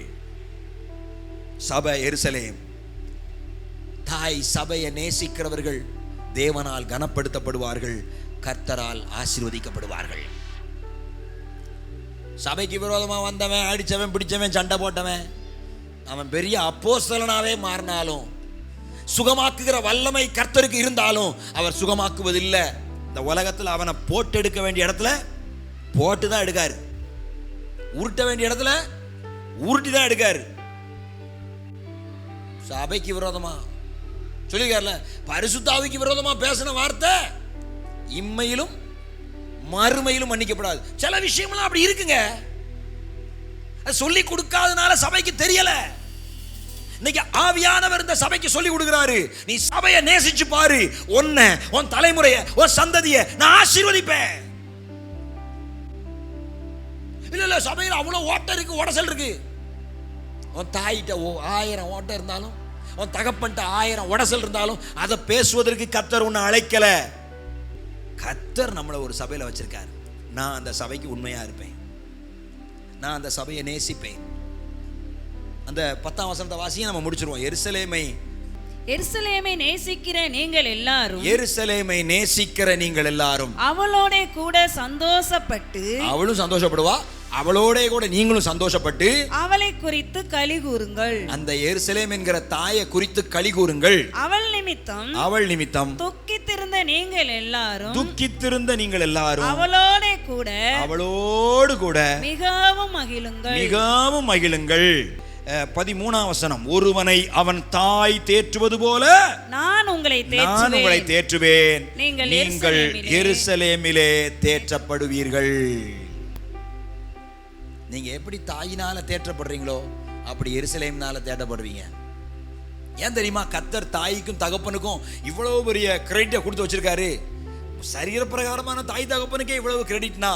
சபை எருசலேம். தாய் சபையை நேசிக்கிறவர்கள் தேவனால் கனப்படுத்தப்படுவார்கள், கர்த்தரால் ஆசீர்வதிக்கப்படுவார்கள். சபைக்கு விரோதமா வந்தவன், அடிச்சவன், பிடிச்சவன், சண்டை போட்டவன், அவன் பெரிய அப்போஸ்தலனாவே மாறினாலும், சுகமாக்குகிற வல்லமை கர்த்தருக்கு இருந்தாலும் அவர் சுகமாக்குவதில்லை. இந்த உலகத்தில் அவனை போட்டு எடுக்க வேண்டிய இடத்துல போட்டு தான் எடுக்காரு, உருட்ட வேண்டிய இடத்துல உருட்டி தான் எடுக்காரு. சபைக்கு விரோதமா சொல்லிருக்காருல, பரிசுத்த ஆவிக்கு விரோதமா பேசின வார்த்தை இம்மையிலும் மறுமையிலும் மன்னிக்கப்படாது. சில விஷயம்லாம் அப்படி இருக்குங்க, சொல்லி கொடுக்காதனால சபைக்கு தெரியல. இன்னைக்கு ஆவியானவர் இந்த சபைக்கு சொல்லி கொடுக்கிறாரு, நீ சபையை நேசிச்சு பாரு, உன்னை, உன் தலைமுறைய, உன் சந்ததியை நான் ஆசீர்வதிப்பேன். இல்ல இல்ல, சபையில் அவ்வளவு ஓட்டம் இருக்கு, உடசல் இருக்கு, உன் தாயிட்ட 1000 ஓட்டம் இருந்தாலும், உன் தகப்பன்ட்ட 1000 உடசல் இருந்தாலும் அதை பேசுவதற்கு கர்த்தர் உன்னை அழைக்கல. கர்த்தர் நம்மளை ஒரு சபையில் வச்சிருக்காரு. நான் அந்த சபைக்கு உண்மையா இருப்பேன், நான் அந்த சபையை நேசிப்பேன். அந்த 10ஆம் வசனத்தை வாசியை நம்ம முடிச்சிருவோம். எருசலேமை நேசிக்கிற நீங்கள் எல்லாரும், எருசலேமை நேசிக்கிற நீங்கள் எல்லாரும் அவளோட கூட சந்தோஷப்பட்டு, அவளும் சந்தோஷப்படுவா, அவளோட கூட நீங்களும் சந்தோஷப்பட்டு அவளை குறித்து களி கூறுங்கள். அந்த எருசலேம் என்கிற தாயை குறித்து களி கூறுங்கள். அவள் நிமித்தம் துக்கித்திருந்த நீங்கள் எல்லாரும் அவளோடு கூட மிகவும் மகிழுங்கள். 13ஆம் வசனம், ஒருவனை அவன் தாய் தேற்றுவது போல நான் உங்களை தேற்றுவேன், நீங்கள் எருசலேமிலே தேற்றப்படுவீர்கள். நீங்க எப்படி தாயினால தேற்றப்படுறீங்களோ அப்படி எருசலேம்னால தேற்றப்படுவீங்க. ஏன் தெரியுமா? கர்த்தர் தாய்க்கும் தகப்பனுக்கும் இவ்வளவு பெரிய கிரெடிட்டை கொடுத்து வச்சிருக்காரு. சரீர பிரகாரமான தாய் தகப்பனுக்கே இவ்வளவு கிரெடிட்னா,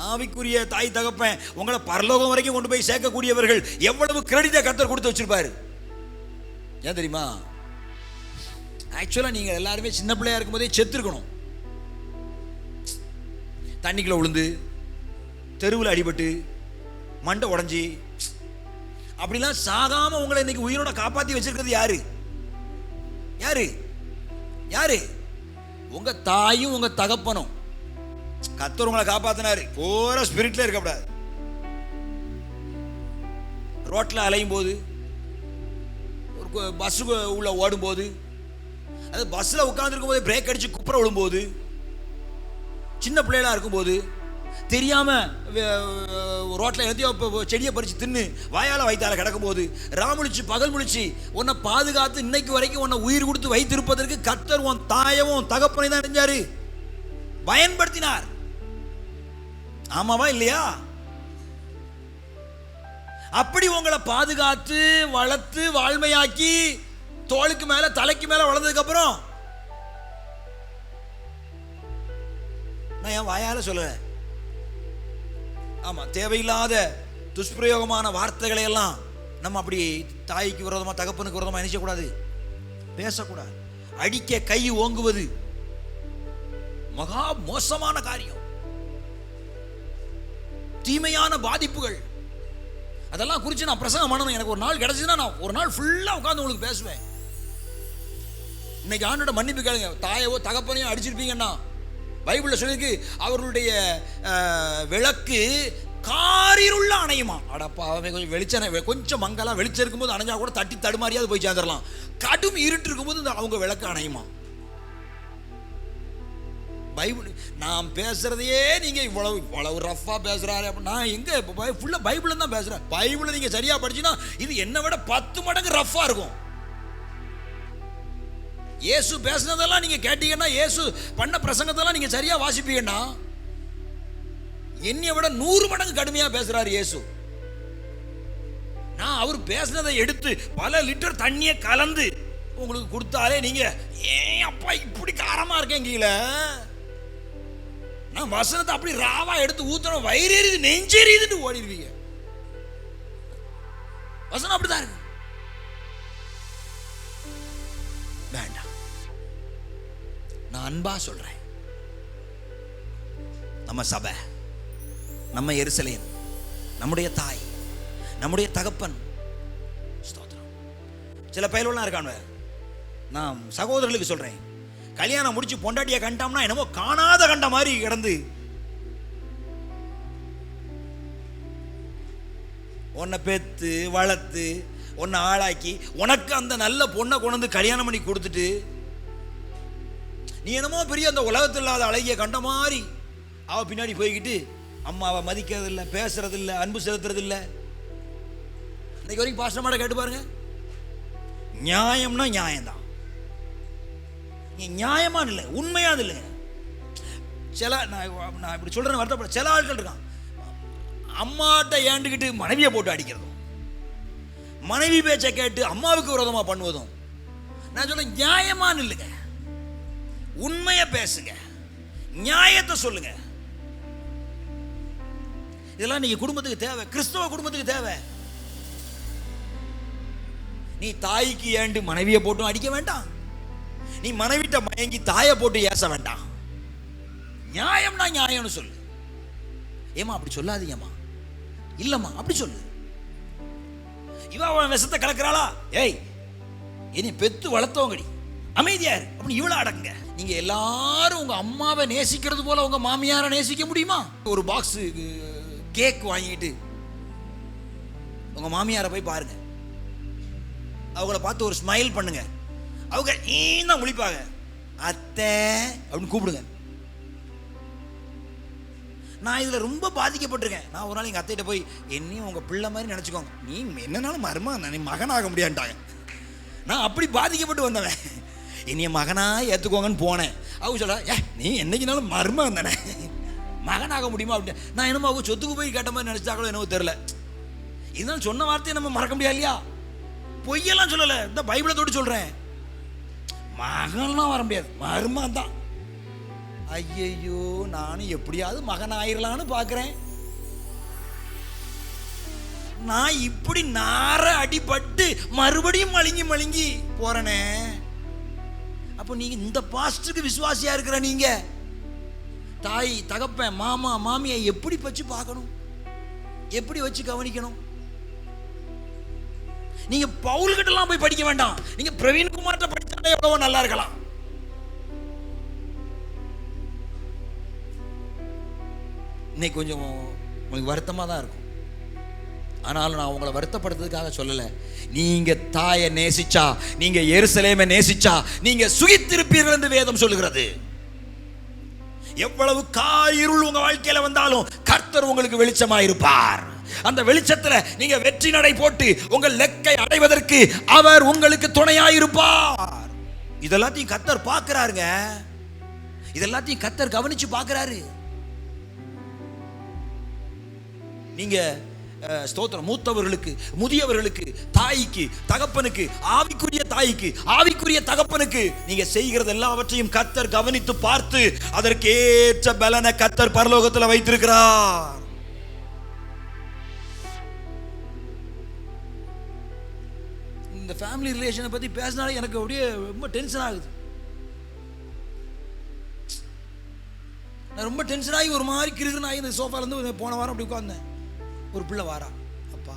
ஆவிக்குரிய தாய் தகப்பன் உங்களை பரலோகம் வரைக்கும் கொண்டு போய் சேர்க்கக்கூடியவர்கள் எவ்வளவு கிரெடிட்டை கர்த்தர் கொடுத்து வச்சிருப்பாரு. ஏன் தெரியுமா? ஆக்சுவலா நீங்க எல்லாருமே சின்ன பிள்ளையா இருக்கும் போதே செத்துருக்கணும். தண்ணிக்குள்ள விழுந்து, தெருவில் அடிபட்டு, மண்டை உடஞ்சி, அப்படிலாம் சாகாம உங்களை இன்னைக்கு உயிரோட காப்பாத்தி வச்சிருக்கிறது யாரு? யாரு? யாரு? உங்க தாயும் உங்க தகப்பனும். கர்த்தர் உங்களை காப்பாத்தினாரு. போற ஸ்பிரிட்ல இருக்கக்கூடாது. ரோட்ல அலையும் போது, ஒரு பஸ் உள்ள ஓடும் போது, அது பஸ்ல உட்கார்ந்துருக்கும் போது பிரேக் அடிச்சு குப்புற விழும்போது, சின்ன பிள்ளைகளா இருக்கும் போது, தெரியாம ரோட்ல எதையோ செடியை பறிச்சு தின்னு வாயால வயிற்றால கிடக்கும் போது, ராமுழிச்சு பகல் முழிச்சு உன்னை பாதுகாத்து இன்னைக்கு வரைக்கும் உன்னை உயிர் கொடுத்து வைத்திருப்பதற்கு கர்த்தர் உன் தாயவும் தகப்பனை தான் செஞ்சாரு, பயன்படுத்தினார். ஆமாவா இல்லையா? அப்படி உங்களை பாதுகாத்து வளர்த்து வாழ்மையாக்கி தோளுக்கு மேல தலைக்கு மேல வளர்ந்ததுக்கு அப்புறம் நான் என் வாயால சொல்லல. ஆமா, தேவையில்லாத துஷ்பிரயோகமான வார்த்தைகளை எல்லாம் நம்ம அப்படி தாய்க்கு விரோதமா தகப்பனுக்கு விரோதமா நினைச்சக்கூடாது, பேசக்கூடாது. அடிக்க கை ஓங்குவது மகா மோசமான காரியம், தீமையான பாதிப்புகள். அதெல்லாம் குறித்து நான் பிரசங்கம் பண்ணணும். எனக்கு ஒரு நாள் கிடைச்சதுன்னா நான் ஒரு நாள் ஃபுல்லா உட்கார்ந்து உங்களுக்கு பேசுவேன். இன்னைக்கு ஆண்டோட மன்னிப்பு கேளுங்க. தாயவோ தகப்பனையோ அடிச்சிருப்பீங்கன்னா பைபிள்ல சொல்லிருக்கு, அவர்களுடைய விளக்கு காரிருள்ள அணையுமா. அடப்பா, கொஞ்சம் வெளிச்சம், கொஞ்சம் மங்கலா வெளிச்சம் இருக்கும்போது அணைஞ்சா கூட தட்டி தடுமாறியாவது போய் சேர்ந்துடலாம். கடும் இருட்டு இருக்கும்போது அவங்க விளக்கு அணையுமா. பைபிள் நான் பேசுறதையே நீங்க இவ்வளவு ரஃபா பேசுறாரு. நான் எங்க ஃபுல்லா பைபிள் தான் பேசுறேன். பைபிளை நீங்க சரியா படிச்சுன்னா இது என்னை விட 10 மடங்கு ரஃபா இருக்கும். இயேசு பேசுனதெல்லாம் நீங்க கேட்டீங்கன்னா, இயேசு பண்ண பிரசங்கத்தெல்லாம் நீங்க சரியா வாசிப்பீங்கன்னா, என்னைய விட 100 மடங்கு கடுமையா பேசுறாரு இயேசு. நான் அவர் பேசுனதை எடுத்து பல லிட்டர் தண்ணியை கலந்து உங்களுக்கு கொடுத்தாலே நீங்க ஏன் அப்பா இப்படி காரமா இருக்கேன் கீழே, நான் வசனத்தை அப்படி ராவா எடுத்து ஊத்தணும், வயிறெறிது நெஞ்செறிதுன்னு ஓடிடுவீங்க. வசனம் அப்படிதான் இருக்கு. வேண்டாம், நான் அன்பா சொல்றேன். நம்ம சபை, நம்ம எருசலேம், நம்முடைய தாய், நம்முடைய தகப்பன். ஸ்தோத்திரம். சில பயலெல்லாம் இருக்காங்க. நான் சகோதரர்களுக்கு சொல்றேன், கல்யாணம் முடிச்சு பொண்டாட்டியை கண்டாம்னா என்னமோ காணாத கண்ட மாதிரி கிடந்து உன்னை பெத்து வளர்த்து உன்னை ஆளாக்கி உனக்கு அந்த நல்ல பொண்ணை கொண்டு வந்து கல்யாணம் பண்ணி கொடுத்துட்டு நீ என்னமோ பெரிய அந்த உலகத்தில் இல்லாத அழகிய கண்ட மாதிரி அவ பின்னாடி போய்கிட்டு அம்மாவை மதிக்கிறது இல்லை, பேசுறது இல்லை, அன்பு செலுத்துறது இல்லை. இன்னைக்கு வரைக்கும் பாஸ்டர்மாட கேட்டு பாருங்க. நியாயம்னா நியாயம்தான், நியாயமான இல்லை, உண்மையாது இல்லைங்க. சில நான் இப்படி சொல்றேன் வருத்தப்பட, சில ஆட்கள் இருக்கான் அம்மாட்ட ஏண்டுக்கிட்டு மனைவியை போட்டு அடிக்கிறதும், மனைவி பேச்சை கேட்டு அம்மாவுக்கு விரோதமா பண்ணுவதும். நான் சொல்ல நியாயமான இல்லைங்க. உண்மையை பேசுங்க, நியாயத்தை சொல்லுங்க. இதெல்லாம் நீங்க குடும்பத்துக்கு தேவை, கிறிஸ்தவ குடும்பத்துக்கு தேவை. நீ தாய்க்கு ஏண்டு மனைவியை போட்டும் அடிக்க வேண்டாம், நீ மனைவிட்ட மயங்கி தாயை போட்டு ஏச வேண்டாம். நியாயம்னா நியாயம்னு சொல்லு. ஏமா அப்படி சொல்லாதீங்கம்மா, இல்லம்மா அப்படி சொல்லு. இவ அவன் விஷத்தை கலக்கிறாளா, ஏய் இனி பெத்து வளர்த்தவங்கடி அமைதியாரு அப்படின்னு இவ்வளவு அடங்க. நீங்க எல்லாரும் உங்க அம்மாவை நேசிக்கிறது போல உங்க மாமியாரை நேசிக்க முடியுமா? ஒரு பாக்ஸ் கேக் வாங்கிட்டு உங்க மாமியாரை போய் பாருங்க, அவங்கள பார்த்து ஒரு ஸ்மைல் பண்ணுங்க, அவங்க தான் முழிப்பாங்க, அத்தை அப்படின்னு கூப்பிடுங்க. நான் இதில் ரொம்ப பாதிக்கப்பட்டிருக்கேன். நான் ஒரு நாள் எங்கள் அத்தைகிட்ட போய் என்னையும் உங்கள் பிள்ளை மாதிரி நினச்சிக்கோங்க, நீ என்னன்னாலும் மருமா நீ மகனாக முடியான்ட்டாங்க. நான் அப்படி பாதிக்கப்பட்டு வந்தவன். என்னைய மகனாக ஏற்றுக்கோங்கன்னு போனேன். அவங்க சொல்ல நீ என்னைக்குனாலும் மருமகன் தானே, மகனாக முடியுமா அப்படின்னு. நான் என்னமோ அவங்க சொத்துக்கு போய் கேட்ட மாதிரி நினச்சாங்களோ என்னவோ தெரில. இதனால சொன்ன வார்த்தையை நம்ம மறக்க முடியாது இல்லையா? பொய்யெல்லாம் சொல்லலை, இந்த பைபிளை தொட்டு சொல்கிறேன். மகன்லாம் வர முடியாது, மருமகன் தான். ஐயையோ, நானும் எப்படியாவது மகன் ஆயிரலான்னு பார்க்குறேன். நான் இப்படி நார அடிபட்டு மறுபடியும் மழுங்கி போறேனே. அப்போ நீங்க இந்த பாஸ்டருக்கு விசுவாசியா இருக்கிற நீங்க தாய் தகப்பன் மாமா மாமியை எப்படி வச்சு பார்க்கணும், எப்படி வச்சு கவனிக்கணும்? நீங்க பவுல் கிட்டலாம் போய் படிக்க வேண்டாம், நீங்க பிரவீன்குமார்ட்ட படிச்சாலே எவ்வளவோ நல்லா இருக்கலாம். இன்னைக்கு கொஞ்சம் உங்களுக்கு வருத்தமாக தான் இருக்கும். ஆனாலும் நான் உங்களை வருத்தப்படுறதுக்காக சொல்லலை. நீங்க தாயை நேசிச்சா, நீங்க எருசலேமை நேசிச்சா, நீங்க சுகித்திருப்பீர்கள் என்று வேதம் சொல்லுகிறது. எவ்வளவு காரிருள் உங்க வாழ்க்கையில வந்தாலும் கர்த்தர் உங்களுக்கு வெளிச்சமாயிருப்பார். அந்த வெளிச்சத்துல நீங்க வெற்றி நடை போட்டு உங்கள் லெக்கை அடைவதற்கு அவர் உங்களுக்கு துணையாயிருப்பார். இதெல்லாத்தையும் கர்த்தர் பார்க்கிறாருங்க, இதெல்லாத்தையும் கர்த்தர் கவனிச்சு பார்க்கிறாரு. நீங்க ஸ்தோத்திரம், மூத்தவர்களுக்கு முதியவர்களுக்கு தாய்க்கு தகப்பனுக்கு ஆவிக்குரிய தாய்க்கு ஆவிக்குரிய தகப்பனுக்கு நீங்க செய்கிறது எல்லாவற்றையும் கர்த்தர் கவனித்து பார்த்து அதற்கேற்ற பலனை கர்த்தர் பரலோகத்தில் வைத்திருக்கிறார். இந்த ஃபேமிலி ரிலேஷனை பத்தி பேசினாலே எனக்கு அப்படியே ரொம்ப டென்ஷன் ஆகுது. நான் ரொம்ப டென்ஷன் ஆகி ஒரு மாதிரி கிருகுனாகி இந்த சோஃபால இருந்து போன வாரம் அப்படி உட்கார்ந்தேன். ஒரு பிள்ளை வாரா, அப்பா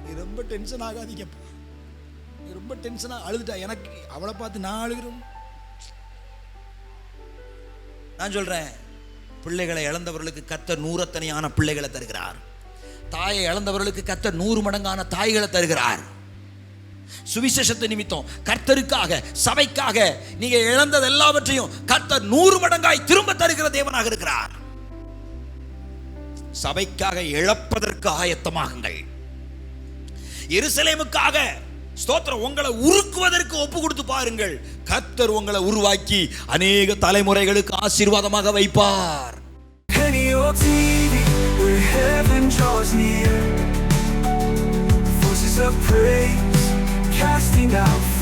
நீ ரொம்ப டென்ஷன் ஆகாதீங்கப்பா, நீ ரொம்ப டென்ஷனாக அழுதுட்டா. எனக்கு அவளை பார்த்து நான் அழுகிறேன். நான் சொல்றேன், பிள்ளைகளை இழந்தவர்களுக்கு கர்த்தர் 100 பிள்ளைகளை தருகிறார். தாயை இழந்தவர்களுக்கு கர்த்தர் 100 மடங்கான தாய்களை தருகிறார். சுவிசேஷத்தை நிமித்தம் கர்த்தருக்காக சபைக்காக நீங்க இழந்தது எல்லாவற்றையும் கர்த்தர் 100 மடங்காய் திரும்ப தருகிற தேவனாக இருக்கிறார். சபைக்காக இழப்பதற்கு ஆயத்தமாகுங்கள். எருசலேமுக்காக ஸ்தோத்திரம் உங்களை உருக்குவதற்கு ஒப்பு கொடுத்து பாருங்கள். கர்த்தர் உங்களை உருவாக்கி அநேக தலைமுறைகளுக்கு ஆசீர்வாதமாக வைப்பார். Casting out